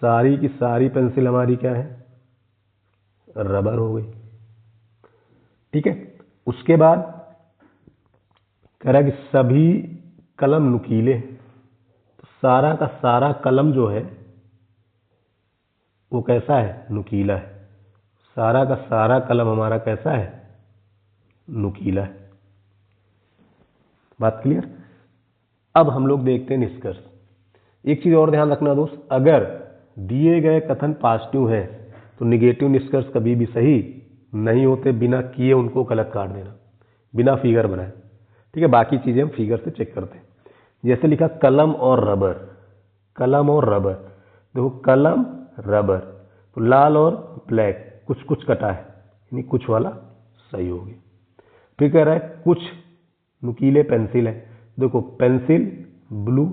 सारी की सारी पेंसिल हमारी क्या है, रबर हो गई, ठीक है। उसके बाद कह रहा है कि सभी कलम नुकीले, तो सारा का सारा कलम जो है वो कैसा है, नुकीला है। सारा का सारा कलम हमारा कैसा है, नुकीला है। बात क्लियर। अब हम लोग देखते हैं निष्कर्ष। एक चीज और ध्यान रखना दोस्त, अगर दिए गए कथन पॉजिटिव है तो निगेटिव निष्कर्ष कभी भी सही नहीं होते, बिना किए उनको गलत काट देना, बिना फिगर बनाए, ठीक है। बाकी चीजें हम फिगर से चेक करते हैं। जैसे लिखा कलम और रबर, कलम और रबर, देखो कलम रबर, तो लाल और ब्लैक कुछ कुछ कटा है, यानी कुछ वाला सही हो गया। फिर कह रहा है कुछ नुकीले पेंसिल है, देखो पेंसिल ब्लू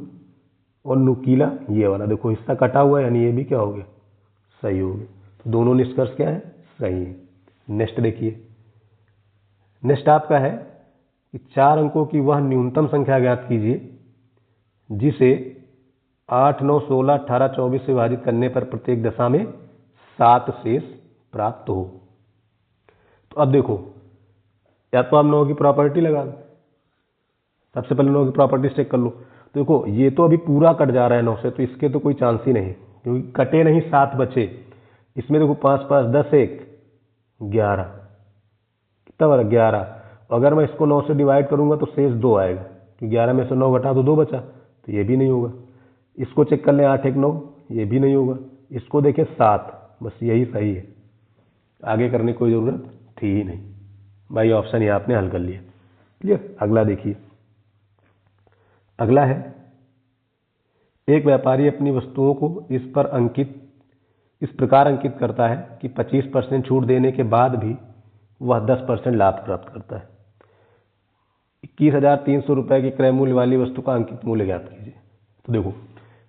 और नुकीला ये वाला, देखो हिस्सा कटा हुआ है, यानी ये भी क्या हो गया, सही हो गया। तो दोनों निष्कर्ष क्या है, सही है। नेक्स्ट देखिए, नेक्स्ट आपका है कि 4 अंकों की वह न्यूनतम संख्या ज्ञात कीजिए जिसे 8, 9, 16, 18, 24 से विभाजित करने पर प्रत्येक दशा में 7 शेष प्राप्त हो। तो अब देखो, या तो आप 9 की प्रॉपर्टी लगा दो, सबसे पहले 9 की प्रॉपर्टी चेक कर लो। तो देखो ये तो अभी पूरा कट जा रहा है 9 से, तो इसके तो कोई चांस ही नहीं, क्योंकि कटे नहीं 7 बचे। इसमें देखो 5 5 10 1 11, कितना बड़ा 11। अगर मैं इसको 9 से डिवाइड करूंगा तो शेष 2 आएगा, क्योंकि 11 में से 9 घटा तो 2 बचा, तो ये भी नहीं होगा। इसको चेक कर लें 8 1 9, ये भी नहीं होगा। इसको देखें 7, बस यही सही है, आगे करने की कोई ज़रूरत थी ही नहीं भाई, ऑप्शन ये आपने हल कर लिया। क्लियर। अगला देखिए, अगला है एक व्यापारी अपनी वस्तुओं को इस प्रकार अंकित करता है कि 25% छूट देने के बाद भी वह 10% लाभ प्राप्त करता है। 21,300 रुपये की क्रय मूल्य वाली वस्तु का अंकित मूल्य ज्ञात कीजिए। तो देखो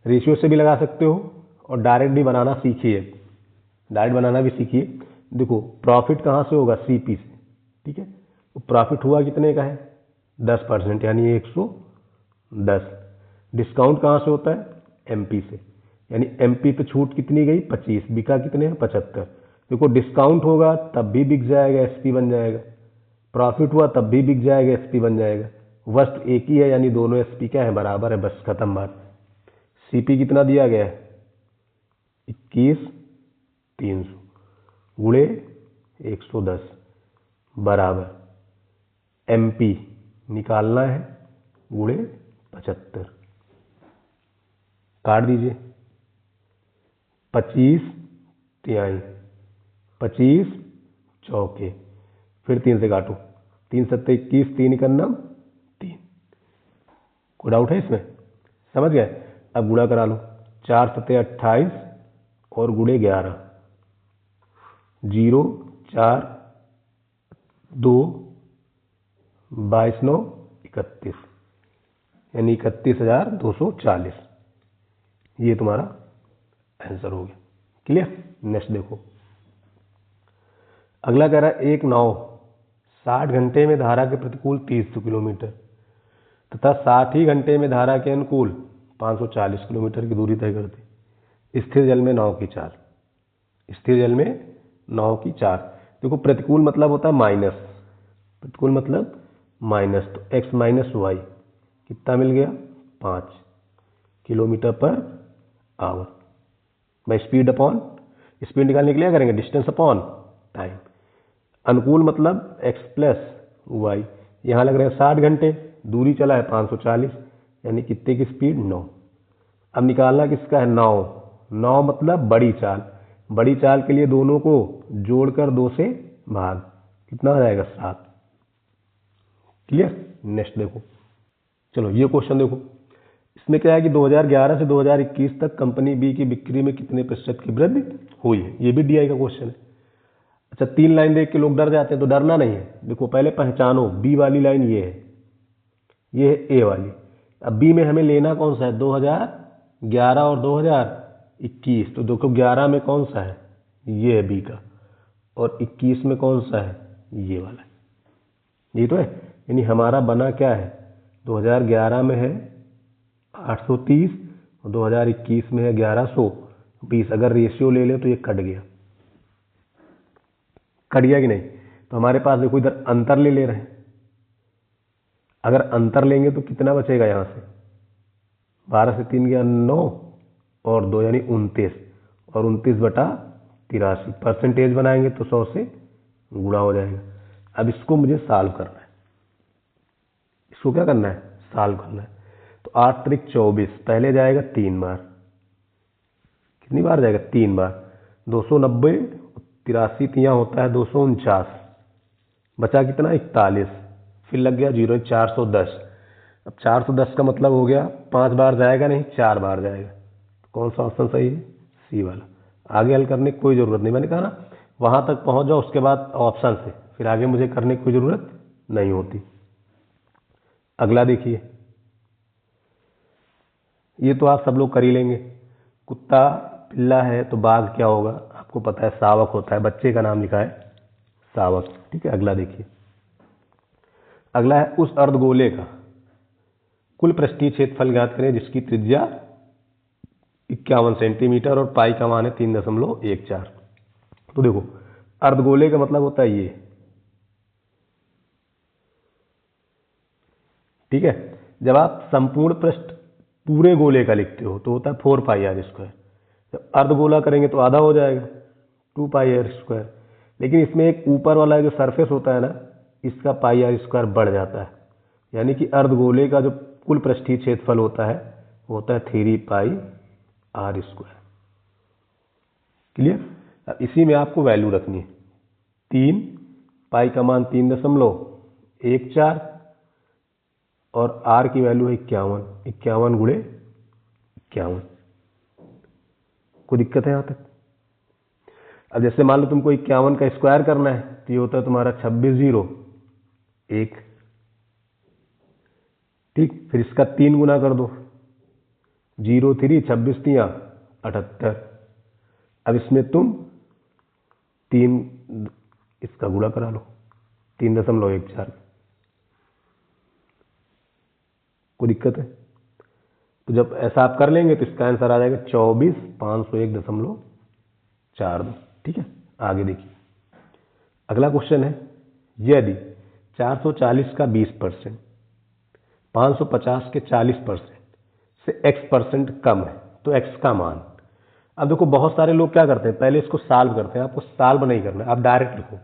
रेशियो से भी लगा सकते हो और डायरेक्ट भी बनाना सीखिए, डायरेक्ट बनाना भी सीखिए। देखो प्रॉफिट कहाँ से होगा, सीपी से, ठीक है। तो प्रॉफिट हुआ कितने का है, 10%, यानी 110। डिस्काउंट कहाँ से होता है, एमपी से, यानी एमपी पे छूट कितनी गई, 25, बिका कितने हैं, 75। देखो डिस्काउंट होगा तब भी बिक जाएगा, एसपी बन जाएगा। प्रॉफिट हुआ तब भी बिक जाएगा, एसपी बन जाएगा। वस्तु एक ही है, यानी दोनों एसपी क्या है, बराबर है, बस खत्म बात। सीपी कितना दिया गया है, 21,300 गुणे 110 बराबर एमपी निकालना है गुणे 75 काट दीजिए। 25 तिहाई, 25 चौके, फिर 3 से काटो, 3 सत्ते 21, 3 इकन्नम 3। कोई डाउट है इसमें? समझ गए? अब गुणा करा लो, 4 सत्ते 28 और गुणे 11, 0 4 2 22 9 31, यानी 31,240। ये तुम्हारा आंसर हो गया। क्लियर? नेक्स्ट देखो, अगला कह रहा है एक नाव 60 घंटे में धारा के प्रतिकूल 30 किलोमीटर तथा 60 ही घंटे में धारा के अनुकूल 540 किलोमीटर की दूरी तय करती। स्थिर जल में नाव की चाल। स्थिर जल में नाव की चाल। देखो प्रतिकूल मतलब होता है माइनस, प्रतिकूल मतलब माइनस, तो x माइनस वाई कितना मिल गया? 5 kilometre per hour by speed upon, speed निकालने के लिए करेंगे डिस्टेंस अपॉन टाइम। अनुकूल मतलब x प्लस वाई, यहाँ लग रहे हैं 60 घंटे, दूरी चला है 540, यानी कितने की स्पीड? 9। अब निकालना किसका है? नाव। नाव मतलब बड़ी चाल, बड़ी चाल के लिए दोनों को जोड़कर 2 से भाग, कितना आ जाएगा? 7। क्लियर? नेक्स्ट देखो, चलो ये क्वेश्चन देखो, इसमें क्या है कि 2011 से 2021 तक कंपनी बी की बिक्री में कितने प्रतिशत की वृद्धि हुई है। ये भी डीआई का क्वेश्चन है। अच्छा 3 लाइन देख के लोग डर जाते हैं, तो डरना नहीं है। देखो पहले पहचानो, बी वाली लाइन ये है, ये है ए वाली। अब बी में हमें लेना कौन सा है? 2011 और 2021। तो देखो 11 में कौन सा है? ये है बी का, और 21 में कौन सा है? ये वाला। ये तो है, यानी हमारा बना क्या है? 2011 में है 830 और 2021 में है 1120। अगर रेशियो ले ले तो ये कट गया, कट गया कि नहीं? तो हमारे पास देखो इधर अंतर ले रहे हैं, अगर अंतर लेंगे तो कितना बचेगा? यहाँ से 12 से 3 गया 9 और 2 यानी 29, और 29/83 परसेंटेज बनाएंगे तो 100 से गुणा हो जाएगा। अब इसको मुझे सॉल्व करना है, इसको क्या करना है? सॉल्व करना है। तो 8 त्रिक 24, पहले जाएगा 3 बार, कितनी बार जाएगा? 3 बार। 290, 83 तिया होता है 249, बचा कितना? 41, फिर लग गया 0, 410। अब 410 का मतलब हो गया 5 बार जाएगा नहीं, 4 बार जाएगा। तो कौन सा ऑप्शन सही है? सी वाला। आगे हल करने की कोई ज़रूरत नहीं, मैंने कहा ना वहाँ तक पहुँच जाओ, उसके बाद ऑप्शन से, फिर आगे मुझे करने की कोई ज़रूरत नहीं होती। अगला देखिए, ये तो आप सब लोग कर ही लेंगे। कुत्ता पिल्ला है तो बाघ क्या होगा? आपको पता है शावक होता है, बच्चे का नाम लिखा है शावक। ठीक है, अगला देखिए, अगला है उस अर्धगोले का कुल पृष्ठीय क्षेत्रफल ज्ञात करें जिसकी त्रिज्या 51 सेंटीमीटर और पाई का मान है 3.14। तो देखो अर्धगोले का मतलब होता है ये, ठीक है। जब आप संपूर्ण पृष्ठ पूरे गोले का लिखते हो तो होता है 4πr²। जब अर्धगोला करेंगे तो आधा हो जाएगा 2πr²। लेकिन इसमें एक ऊपर वाला जो सरफेस होता है ना, इसका πr² बढ़ जाता है, यानी कि अर्धगोले का जो कुल पृष्ठीय क्षेत्रफल होता है वो होता है 3πr²। क्लियर? अब इसी में आपको वैल्यू रखनी है 3, पाई का मान 3.14 और आर की वैल्यू है 51, 51 गुणे 51। कोई दिक्कत है यहाँ तक? अब जैसे मान लो तुमको 51 का स्क्वायर करना है तो ये होता है तुम्हारा 2601, ठीक। फिर इसका 3 गुना कर दो, 0 3 26 3 78। अब इसमें तुम 3 इसका गुणा करा लो 3.14। कोई दिक्कत है? तो जब ऐसा आप कर लेंगे तो इसका आंसर आ जाएगा 24,501.42। ठीक है, आगे देखिए, अगला क्वेश्चन है यदि 440 का 20%, 550 के 40% से x% कम है तो x का मान। अब देखो बहुत सारे लोग क्या करते हैं, पहले इसको सॉल्व करते हैं। आपको सॉल्व नहीं करना है, आप डायरेक्ट लिखो।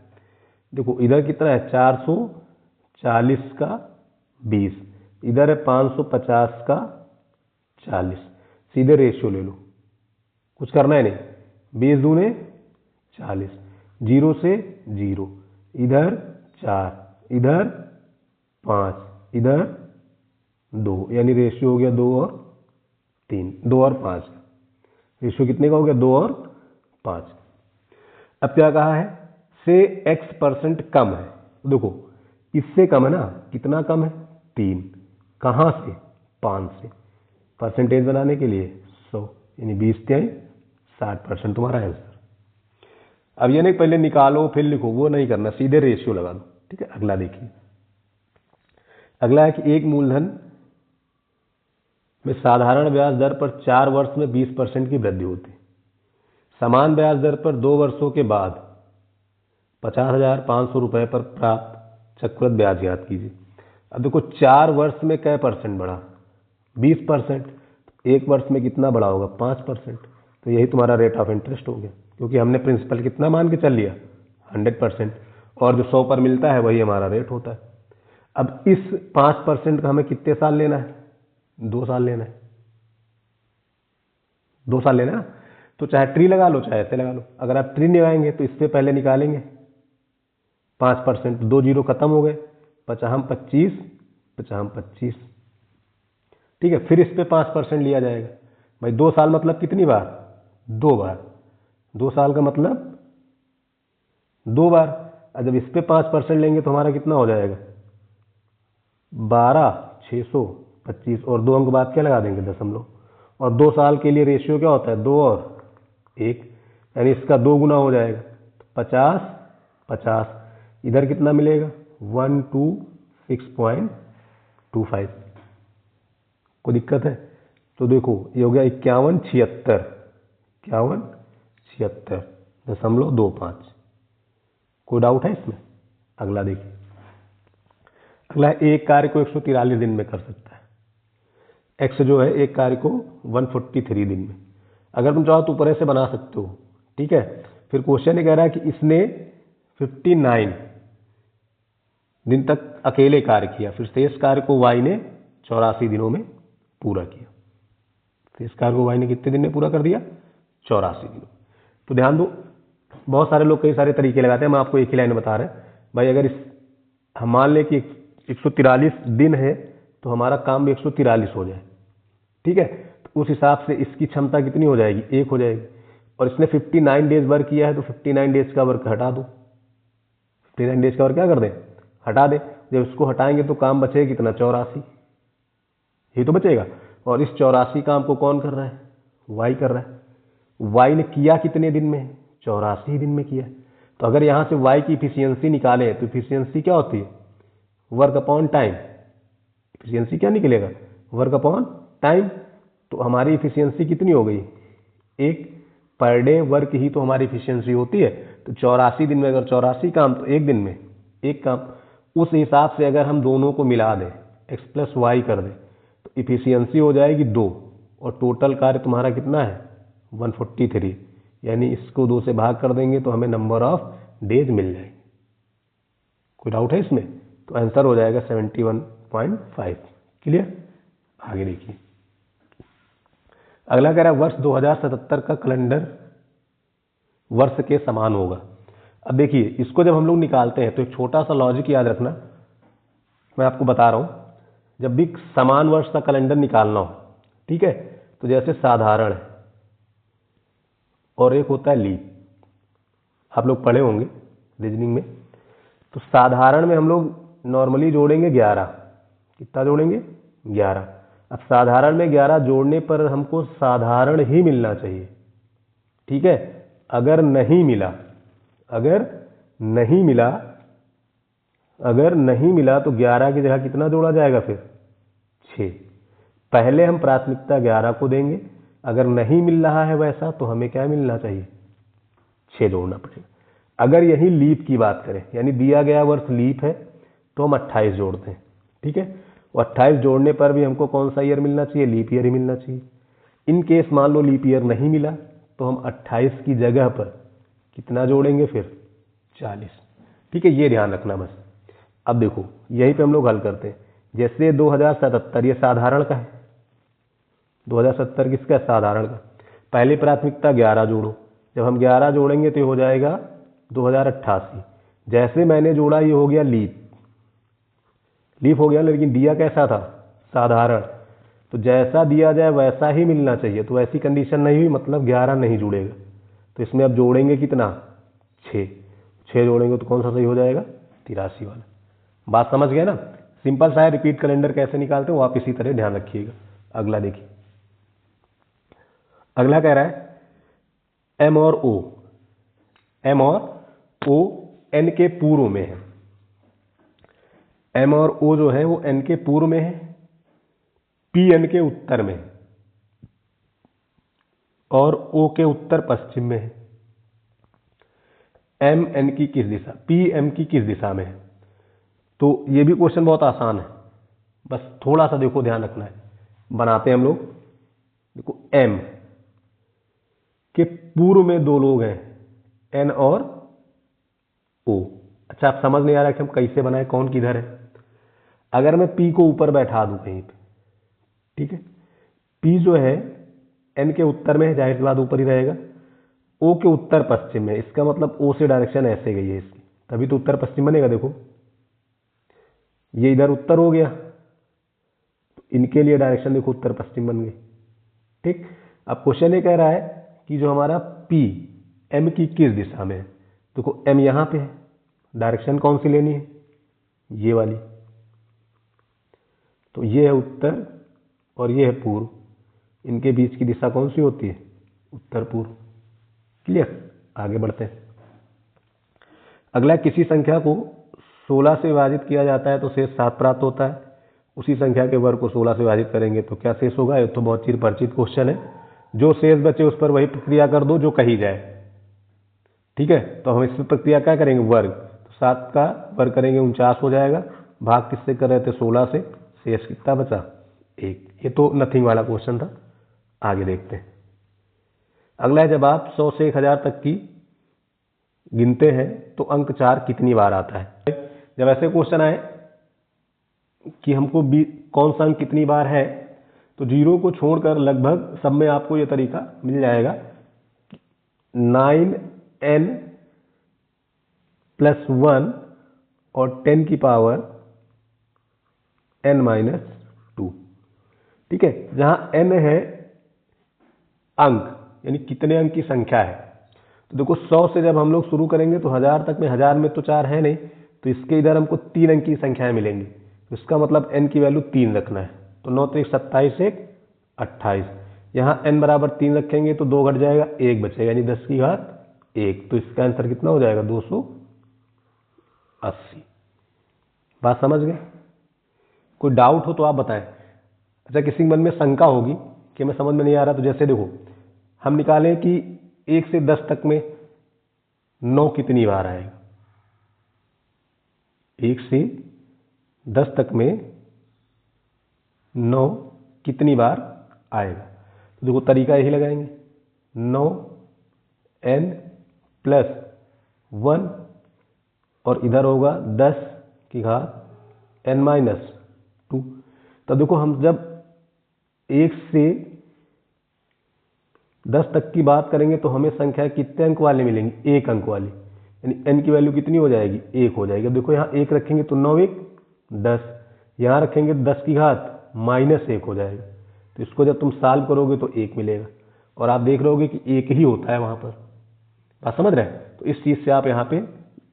देखो इधर कितना है 440 का 20, इधर है 550 का 40, सीधे रेशियो ले लो, कुछ करना है नहीं, 20 दूने 40, 0 से 0, इधर 4, इधर 5, इधर 2, यानी रेशियो हो गया 2 और 3, 2 और 5, रेशियो कितने का हो गया 2 और 5। अब क्या कहा है, से x% कम है, देखो इससे कम है ना, कितना कम है 3, कहां से 5 से, परसेंटेज बनाने के लिए 100, यानी 20 तिहाई 60% तुम्हारा आंसर। अब ये नहीं पहले निकालो फिर लिखो, वो नहीं करना, सीधे रेशियो लगा दो। ठीक है, अगला देखिए, अगला है कि एक मूलधन में साधारण ब्याज दर पर 4 वर्ष में 20% की वृद्धि होती है, समान ब्याज दर पर 2 वर्षों के बाद 50,500 रुपए पर प्राप्त चक्रवृद्धि ब्याज ज्ञात कीजिए। अब देखो 4 वर्ष में कै परसेंट बढ़ा, 20%, एक वर्ष में कितना बढ़ा होगा 5%, तो यही तुम्हारा रेट ऑफ इंटरेस्ट हो गया, क्योंकि हमने प्रिंसिपल कितना मान के चल लिया 100%, और जो 100 पर मिलता है वही हमारा रेट होता है। अब इस 5% का हमें कितने साल लेना है, 2 साल लेना है, 2 साल लेना है, तो चाहे ट्री लगा लो चाहे ऐसे लगा लो। अगर आप ट्री लगाएंगे तो इससे पहले निकालेंगे 5%, 2 जीरो खत्म हो गए, 50 25, 50 25, ठीक है, फिर इस पे 5% लिया जाएगा। भाई 2 साल मतलब कितनी बार, 2 बार, 2 साल का मतलब 2 बार। जब इस पे 5% लेंगे तो हमारा कितना हो जाएगा 12, 625, और 2 अंक बाद क्या लगा देंगे दशमलव, और 2 साल के लिए रेशियो क्या होता है 2 और 1, यानी इसका 2 गुना हो जाएगा, 50, 50, इधर कितना मिलेगा 126.25। कोई दिक्कत है, तो देखो ये हो गया 5176, 5176.25। कोई डाउट है इसमें? अगला देखिए, अगला है एक कार्य को 143 दिन में कर सकता है, एक्स जो है एक कार्य को 143 दिन में। अगर तुम चाहो तो ऊपर से बना सकते हो, ठीक है। फिर क्वेश्चन ये कह रहा है कि इसने 59 दिन तक अकेले कार्य किया, फिर शेष कार्य को वाई ने 84 दिनों में पूरा किया। शेष कार्य को वाई ने कितने दिन में पूरा कर दिया 84 दिनों। तो ध्यान दो, बहुत सारे लोग कई सारे तरीके लगाते हैं, मैं आपको एक ही लाइन बता रहे हैं भाई। अगर हम मान लें कि 143 दिन है तो हमारा काम भी 143 हो जाए, ठीक है, तो उस हिसाब से इसकी क्षमता कितनी हो जाएगी 1 हो जाएगी। और इसने 59 डेज वर्क किया है तो 59 डेज का वर्क हटा दो, 59 डेज का वर्क क्या कर दें हटा दे। जब इसको हटाएंगे तो काम बचेगा कितना 84, ये तो बचेगा। और इस 84 काम को कौन कर रहा है वाई कर रहा है। वाई ने किया कितने दिन में 84 दिन में किया। तो अगर यहां से वाई की इफिशियंसी निकालें तो इफिशियंसी क्या होती है वर्क अपॉन टाइम। इफिशियंसी क्या निकलेगा वर्क अपॉन टाइम। तो हमारी इफिशियंसी कितनी हो गई 1 पर डे वर्क ही तो हमारी इफिशियंसी होती है। तो 84 दिन में अगर 84 काम तो एक दिन में एक काम। उस हिसाब से अगर हम दोनों को मिला दें x प्लस वाई कर दें तो इफिशियंसी हो जाएगी 2 और टोटल कार्य तुम्हारा कितना है 143। यानी इसको 2 से भाग कर देंगे तो हमें नंबर ऑफ डेज मिल जाएंगे। कोई डाउट है इसमें? तो आंसर हो जाएगा 71.5। क्लियर? आगे देखिए, अगला कह रहा है वर्ष 2077 का कैलेंडर वर्ष के समान होगा। अब देखिए इसको जब हम लोग निकालते हैं तो एक छोटा सा लॉजिक याद रखना, मैं आपको बता रहा हूं। जब भी समान वर्ष का कैलेंडर निकालना हो, ठीक है, तो जैसे साधारण है और एक होता है लीप, आप लोग पढ़े होंगे रीजनिंग में। तो साधारण में हम लोग नॉर्मली जोड़ेंगे 11, कितना जोड़ेंगे 11। अब साधारण में 11 जोड़ने पर हमको साधारण ही मिलना चाहिए, ठीक है। अगर नहीं मिला तो 11 की जगह कितना जोड़ा जाएगा फिर 6। पहले हम प्राथमिकता 11 को देंगे, अगर नहीं मिल रहा है वैसा तो हमें क्या मिलना चाहिए 6 जोड़ना पड़ेगा। अगर यही लीप की बात करें, यानी दिया गया वर्ष लीप है तो हम 28 जोड़ते हैं, ठीक है। और 28 जोड़ने पर भी हमको कौन सा ईयर मिलना चाहिए लीप ईयर ही मिलना चाहिए। इन केस मान लो लीप ईयर नहीं मिला तो हम 28 की जगह पर कितना जोड़ेंगे फिर 40, ठीक है। ये ध्यान रखना बस। अब देखो यहीं पे हम लोग हल करते हैं। जैसे 2077 ये साधारण का है, 2070 किसका है? साधारण का। पहली प्राथमिकता 11 जोड़ो, जब हम 11 जोड़ेंगे तो ये हो जाएगा 2088। जैसे मैंने जोड़ा ये हो गया लीफ हो गया, लेकिन दिया कैसा था? साधारण। तो जैसा दिया जाए वैसा ही मिलना चाहिए, तो ऐसी कंडीशन नहीं हुई, मतलब 11 नहीं जुड़ेगा। तो इसमें अब जोड़ेंगे कितना? 6 जोड़ेंगे तो कौन सा सही हो जाएगा? 83 वाला। बात समझ गए ना? सिंपल सा है, रिपीट कैलेंडर कैसे निकालते हो आप इसी तरह ध्यान रखिएगा। अगला देखिए, अगला कह रहा है एम और ओ एन के पूर्व में है। एम और ओ जो है वो एन के पूर्व में है, पी एन के उत्तर में है और ओ के उत्तर पश्चिम में है। एम एन की किस दिशा, पी एम की किस दिशा में है? तो ये भी क्वेश्चन बहुत आसान है, बस थोड़ा सा देखो ध्यान रखना है। बनाते हैं हम लोग। देखो एम के पूर्व में दो लोग हैं, एन और ओ। अच्छा, आप समझ नहीं आ रहा कि हम कैसे बनाए, कौन किधर है? अगर मैं पी को ऊपर बैठा दूं कहीं पे, ठीक है, पी जो है एन के उत्तर में है, जाहिर सी बात ऊपर ही रहेगा। ओ के उत्तर पश्चिम में, इसका मतलब ओ से डायरेक्शन ऐसे गई है इसकी, तभी तो उत्तर पश्चिम बनेगा। देखो ये इधर उत्तर हो गया, तो इनके लिए डायरेक्शन देखो उत्तर पश्चिम बन गई। ठीक, अब क्वेश्चन ये कह रहा है कि जो हमारा पी एम की किस दिशा में है। देखो एम यहां पे है, डायरेक्शन कौन सी लेनी है? ये वाली। तो ये है उत्तर और ये है पूर्व, इनके बीच की दिशा कौन सी होती है? उत्तर पूर्व। क्लियर? आगे बढ़ते हैं। अगला, किसी संख्या को 16 से विभाजित किया जाता है तो शेष 7 प्राप्त होता है। उसी संख्या के वर्ग को 16 से विभाजित करेंगे तो क्या शेष होगा? ये तो बहुत चिर परिचित क्वेश्चन है। जो शेष बचे उस पर वही प्रक्रिया कर दो जो कही जाए। ठीक है, तो हम इस पर प्रक्रिया क्या करेंगे? वर्ग। तो 7 का वर्ग करेंगे 49 हो जाएगा, भाग किससे कर रहे थे? 16 से। शेष कितना बचा? 1। ये तो नथिंग वाला क्वेश्चन था। आगे देखते हैं। अगला है, जब आप 100 से 1000 तक की गिनते हैं तो अंक 4 कितनी बार आता है? जब ऐसे क्वेश्चन आए कि हमको कौन सा अंक कितनी बार है, तो जीरो को छोड़कर लगभग सब में आपको ये तरीका मिल जाएगा। 9n + 1 और 10 की पावर n - 2। ठीक है, जहां n है अंक, यानी कितने अंक की संख्या है। तो देखो 100 से जब हम लोग शुरू करेंगे तो 1000 तक में, 1000 में तो 4 है नहीं, तो इसके इधर हमको 3 अंक की संख्याएं मिलेंगी। तो इसका मतलब n की वैल्यू 3 रखना है। तो 9 3 27 1 28। यहाँ n बराबर 3 रखेंगे तो 2 घट जाएगा, 1 बचेगा, यानी 10 की घात 1। तो इसका आंसर कितना हो जाएगा? 280। बात समझ गए? कोई डाउट हो तो आप बताएं। अच्छा, किसी मन में शंका होगी कि मैं समझ में नहीं आ रहा, तो जैसे देखो हम निकालें कि 1 से 10 तक में 9 कितनी बार आएगा? 1 से 10 तक में 9 कितनी बार आएगा? तो देखो तरीका यही लगाएंगे, 9n + 1 और इधर होगा 10 की घात n - 2। तो देखो हम जब 1 से 10 तक की बात करेंगे तो हमें संख्या कितने अंक वाली मिलेंगी? 1 अंक वाली, यानी n की वैल्यू कितनी हो जाएगी? 1 हो जाएगी। अब देखो यहाँ 1 रखेंगे तो 9 1 10, यहाँ रखेंगे 10 की घात -1 हो जाएगा। तो इसको जब तुम सॉल्व करोगे तो 1 मिलेगा, और आप देख रहोगे कि 1 ही होता है वहां पर। बात समझ रहे हैं? तो इस चीज से आप यहाँ पे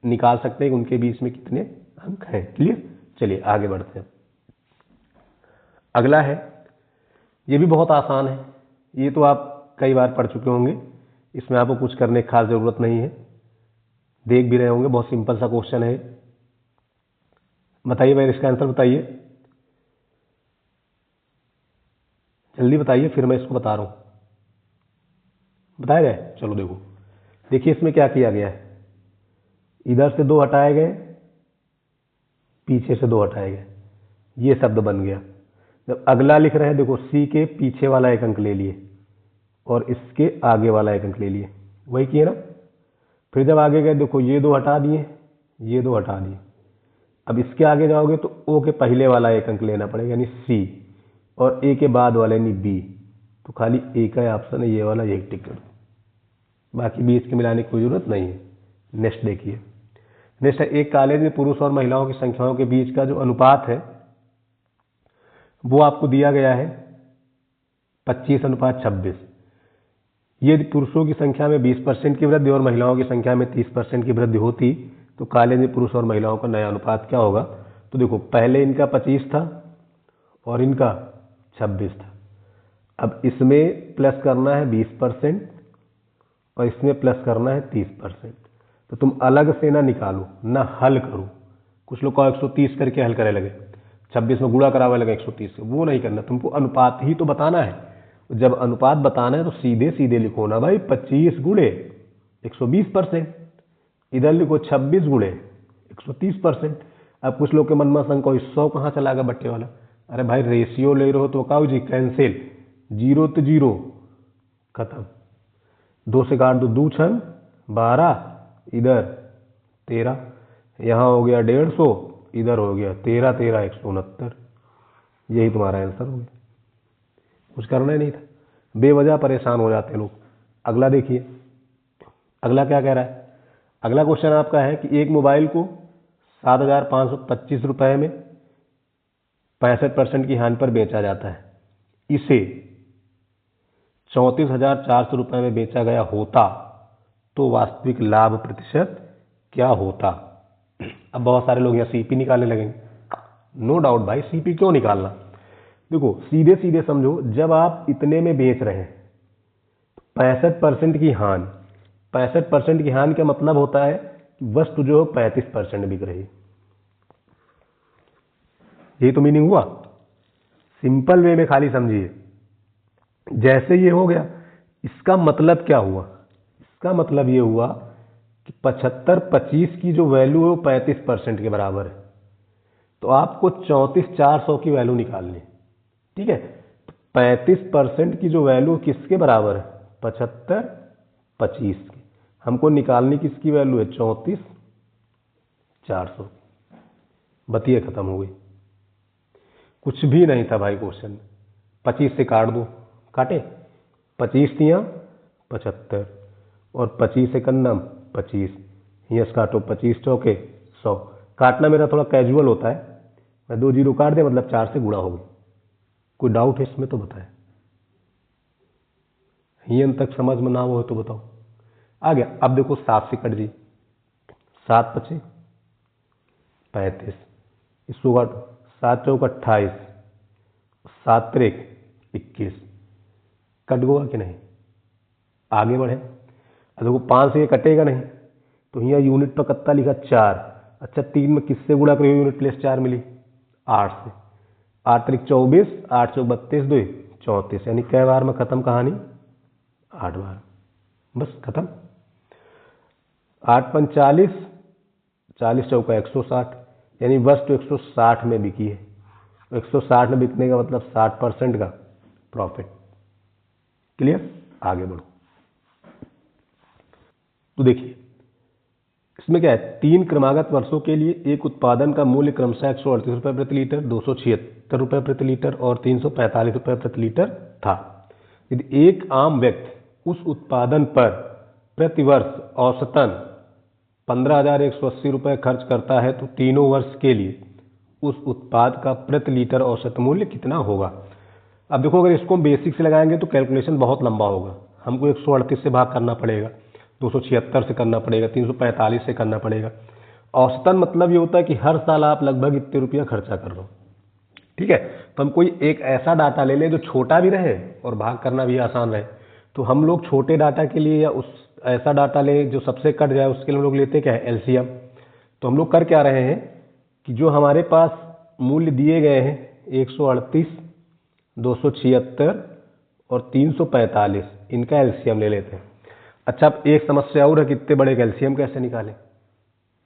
निकाल सकते हैं कि उनके बीच में कितने अंक हैं। क्लियर? चलिए आगे बढ़ते हैं। अगला है, ये भी बहुत आसान है, ये तो आप कई बार पढ़ चुके होंगे, इसमें आपको कुछ करने की खास जरूरत नहीं है, देख भी रहे होंगे। बहुत सिंपल सा क्वेश्चन है। बताइए भाई, इसका आंसर बताइए, जल्दी बताइए, फिर मैं इसको बता रहा हूं। बताया जाए? चलो देखो, देखिए इसमें क्या किया गया है। इधर से 2 हटाए गए, पीछे से 2 हटाए गए, ये शब्द बन गया। जब अगला लिख रहे हैं, देखो सी के पीछे वाला 1 अंक ले लिए और इसके आगे वाला 1 अंक ले लिए, वही किए ना। फिर जब आगे गए, देखो ये 2 हटा दिए, ये 2 हटा दिए, अब इसके आगे जाओगे तो ओ के पहले वाला एक अंक लेना पड़ेगा यानी सी, और ए के बाद वाला यानी बी। तो खाली ए का ऑप्शन है ये वाला, ये टिक कर दो, बाकी बी इसके मिलाने की कोई जरूरत नहीं है। नेक्स्ट देखिए, नेक्स्ट है एक कॉलेज में पुरुष और महिलाओं की संख्याओं के बीच का जो अनुपात है वो आपको दिया गया है 25:26। यदि पुरुषों की संख्या में 20% की वृद्धि और महिलाओं की संख्या में 30% की वृद्धि होती तो कॉलेज में पुरुष और महिलाओं का नया अनुपात क्या होगा। तो देखो पहले इनका 25 था और इनका 26 था। अब इसमें प्लस करना है 20% और इसमें प्लस करना है 30%। तो तुम अलग से ना निकालो ना हल करो। कुछ लोग को 130 करके हल करे लगे, 26 में गुणा करावे लगे 130 से, वो नहीं करना। तुमको अनुपात ही तो बताना है। जब अनुपात बताना है तो सीधे सीधे लिखो ना भाई, 25 गुणे 120%, इधर लिखो 26 गुणे 130%। अब कुछ लोग के मन में शंका, 100 कहाँ चला गया बट्टे वाला। अरे भाई रेशियो ले रहे हो तो काऊ जी कैंसिल, 0 तो 0 खत्म, 2 से काट दो, 2 छन 12, इधर 13, यहाँ हो गया 150, इधर हो गया 13 13 169। यही तुम्हारा आंसर हो गया, कुछ करना ही नहीं था। बेवजह परेशान हो जाते लोग। अगला देखिए, अगला क्या कह रहा है। अगला क्वेश्चन आपका है कि एक मोबाइल को 7,525 रुपए में 65% की हानि पर बेचा जाता है, इसे 34,400 रुपए में बेचा गया होता तो वास्तविक लाभ प्रतिशत क्या होता। अब बहुत सारे लोग यहाँ सीपी निकालने लगेंगे। नो डाउट भाई, सीपी क्यों निकालना। देखो सीधे सीधे समझो, जब आप इतने में बेच रहे हैं 65% की हानि, 65% की हानि का मतलब होता है कि वस्तु जो 35% बिक रही। यही तो मीनिंग हुआ। सिंपल वे में खाली समझिए। जैसे ये हो गया, इसका मतलब क्या हुआ। इसका मतलब ये हुआ कि 75/25 की जो वैल्यू है वो 35% के बराबर है। तो आपको 34,400 की वैल्यू निकालनी है। ठीक है, 35% की जो वैल्यू किसके बराबर है, 75/25 की। हमको निकालनी किसकी वैल्यू है, 34,400। बतिए खत्म हो गई, कुछ भी नहीं था भाई क्वेश्चन। 25 से काट दो, काटे 25 तिया 75 और 25 से कन्नम 25, यस काटो 25 चौके 100। काटना मेरा थोड़ा कैजुअल होता है, मैं 2 जीरो काट दे मतलब 4 से गुणा हो गई। कोई डाउट है इसमें तो बताए, यहीं तक समझ में ना हो तो बताओ। आ गया। अब देखो 7 से कट जी, 7 25 35, इसको काटो 7 चौक 28, 7 त्रिक 21, कट गया कि नहीं। आगे बढ़े। अब देखो 5 से ये कटेगा नहीं, तो यहाँ यूनिट पर कत्ता लिखा 4। अच्छा 3 में किससे गुणा करिए, यूनिट प्लस 4 मिली 8 से, 8 त्रिक 24, 8 चौक 32, 2 34, यानी कै बार में खत्म कहानी, 8 बार, बस खत्म। 8 पंच 40, 40 चौका 160, यानी वस्तु 160 में बिकी है। 160 में बिकने का मतलब 60% का प्रॉफिट। क्लियर, आगे बढ़ो। तो देखिए इसमें क्या है, 3 क्रमागत वर्षों के लिए एक उत्पादन का मूल्य क्रमशः 138 रुपये प्रति लीटर, 276 रुपये प्रति लीटर और 345 रुपये प्रति लीटर था। यदि एक आम व्यक्ति उस उत्पादन पर प्रतिवर्ष औसतन 15,180 रुपये खर्च करता है तो तीनों वर्ष के लिए उस उत्पाद का प्रति लीटर औसत मूल्य कितना होगा। अब देखो अगर इसको हम बेसिक से लगाएंगे तो कैलकुलेशन बहुत लंबा होगा। हमको 138 से भाग करना पड़ेगा, 276 से करना पड़ेगा, 345 से करना पड़ेगा। औसतन मतलब ये होता है कि हर साल आप लगभग इतने रुपया खर्चा कर रहे हो। ठीक है, तो हम कोई एक ऐसा डाटा ले लें जो छोटा भी रहे और भाग करना भी आसान रहे। तो हम लोग छोटे डाटा के लिए या उस ऐसा डाटा लें जो सबसे कट जाए, उसके लिए हम लोग लेते क्या है, एलसीएम। तो हम लोग कर क्या रहे हैं कि जो हमारे पास मूल्य दिए गए हैं 138, 276 और 345, इनका एलसीएम ले लेते हैं। अच्छा अब एक समस्या और है कि इतने बड़े एलसीएम कैसे निकालें,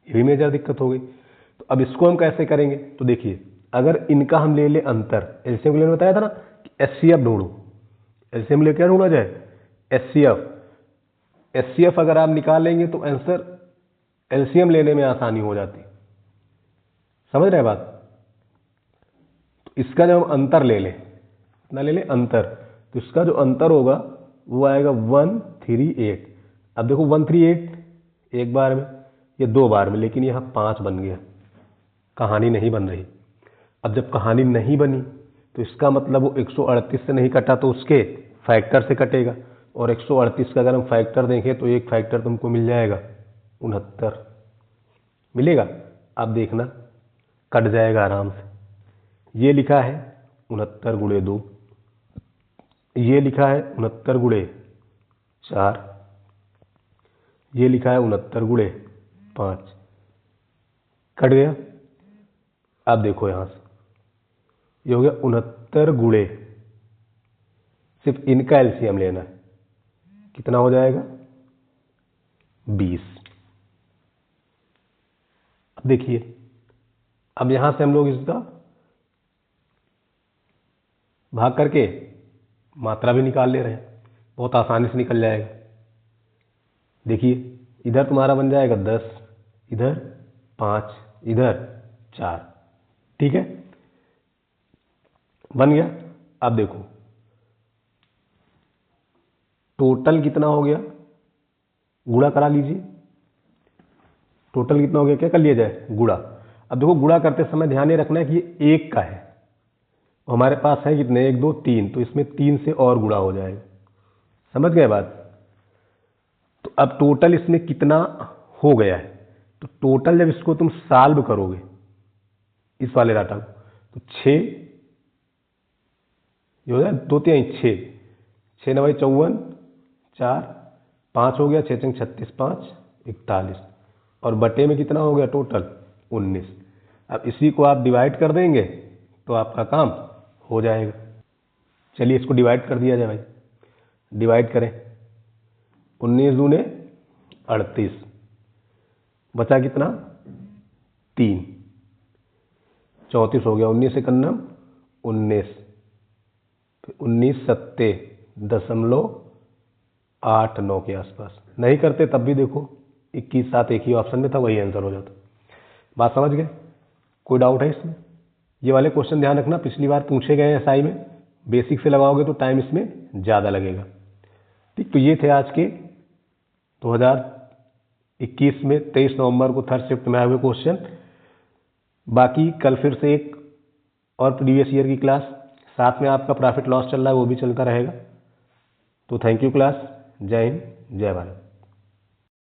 ये भी मेजर दिक्कत हो गई। तो अब इसको हम कैसे करेंगे, तो देखिए अगर इनका हम ले ले अंतर, एलसीएम के लिए बताया था ना कि एचसीएफ ढूंढो। एलसीएम ले क्या ढूंढा जाए, एचसीएफ। एचसीएफ अगर आप निकाल लेंगे तो आंसर एलसीएम लेने में आसानी हो जाती। समझ रहे हैं बात? तो इसका जब हम अंतर ले लें, कितना ले लें अंतर, तो इसका जो अंतर होगा वो आएगा 138। अब देखो 138 एक बार में, ये 2 बार में, लेकिन यहाँ 5 बन गया, कहानी नहीं बन रही। अब जब कहानी नहीं बनी तो इसका मतलब वो 138 से नहीं कटा तो उसके फैक्टर से कटेगा, और 138 का अगर हम फैक्टर देखें तो एक फैक्टर तुमको मिल जाएगा 69 मिलेगा। अब देखना कट जाएगा आराम से। ये लिखा है 69 गुणे 2, ये लिखा है 69 गुणे 4, ये लिखा है 69 गुणे 5, कट गया। अब देखो यहां से ये हो गया 69 गुणे, सिर्फ इनका एलसीएम लेना है, कितना हो जाएगा 20। अब देखिए, अब यहां से हम लोग इसका भाग करके मात्रा भी निकाल ले रहे हैं, बहुत आसानी से निकल जाएगा। देखिए इधर तुम्हारा बन जाएगा 10, इधर 5, इधर 4, ठीक है, बन गया। अब देखो टोटल कितना हो गया, गुणा करा लीजिए, टोटल कितना हो गया, क्या कर लिया जाए, गुणा। अब देखो गुणा करते समय ध्यान ये रखना है कि ये 1 का है, हमारे पास है कितने, 1 2 3, तो इसमें 3 से और गुणा हो जाएगा। समझ गए बात? तो अब टोटल इसमें कितना हो गया है, तो टोटल जब इसको तुम सॉल्व करोगे इस वाले डाटा को, तो 6 ये हो जाए 2 3 6, 6 9 54, 4 5 हो गया, 6 6 36, 5 41, और बटे में कितना हो गया टोटल 19। अब इसी को आप डिवाइड कर देंगे तो आपका काम हो जाएगा। चलिए इसको डिवाइड कर दिया जाए भाई, डिवाइड करें, 19 दूने 38, बचा कितना 3, 34 हो गया, 19 से करना 19, 19 सत्ते 0.89 के आसपास। नहीं करते तब भी देखो 21 7 एक ही ऑप्शन में था, वही आंसर हो जाता। बात समझ गए? कोई डाउट है इसमें? ये वाले क्वेश्चन ध्यान रखना, पिछली बार पूछे गए एसआई में, बेसिक से लगाओगे तो टाइम इसमें ज़्यादा लगेगा। ठीक, तो ये थे आज के 2021 में 23 नवंबर को थर्ड शिफ्ट में आए हुए क्वेश्चन। बाकी कल फिर से एक और प्रीवियस ईयर की क्लास, साथ में आपका प्रॉफिट लॉस चल रहा है वो भी चलता रहेगा। तो थैंक यू क्लास, जय हिंद जय भारत।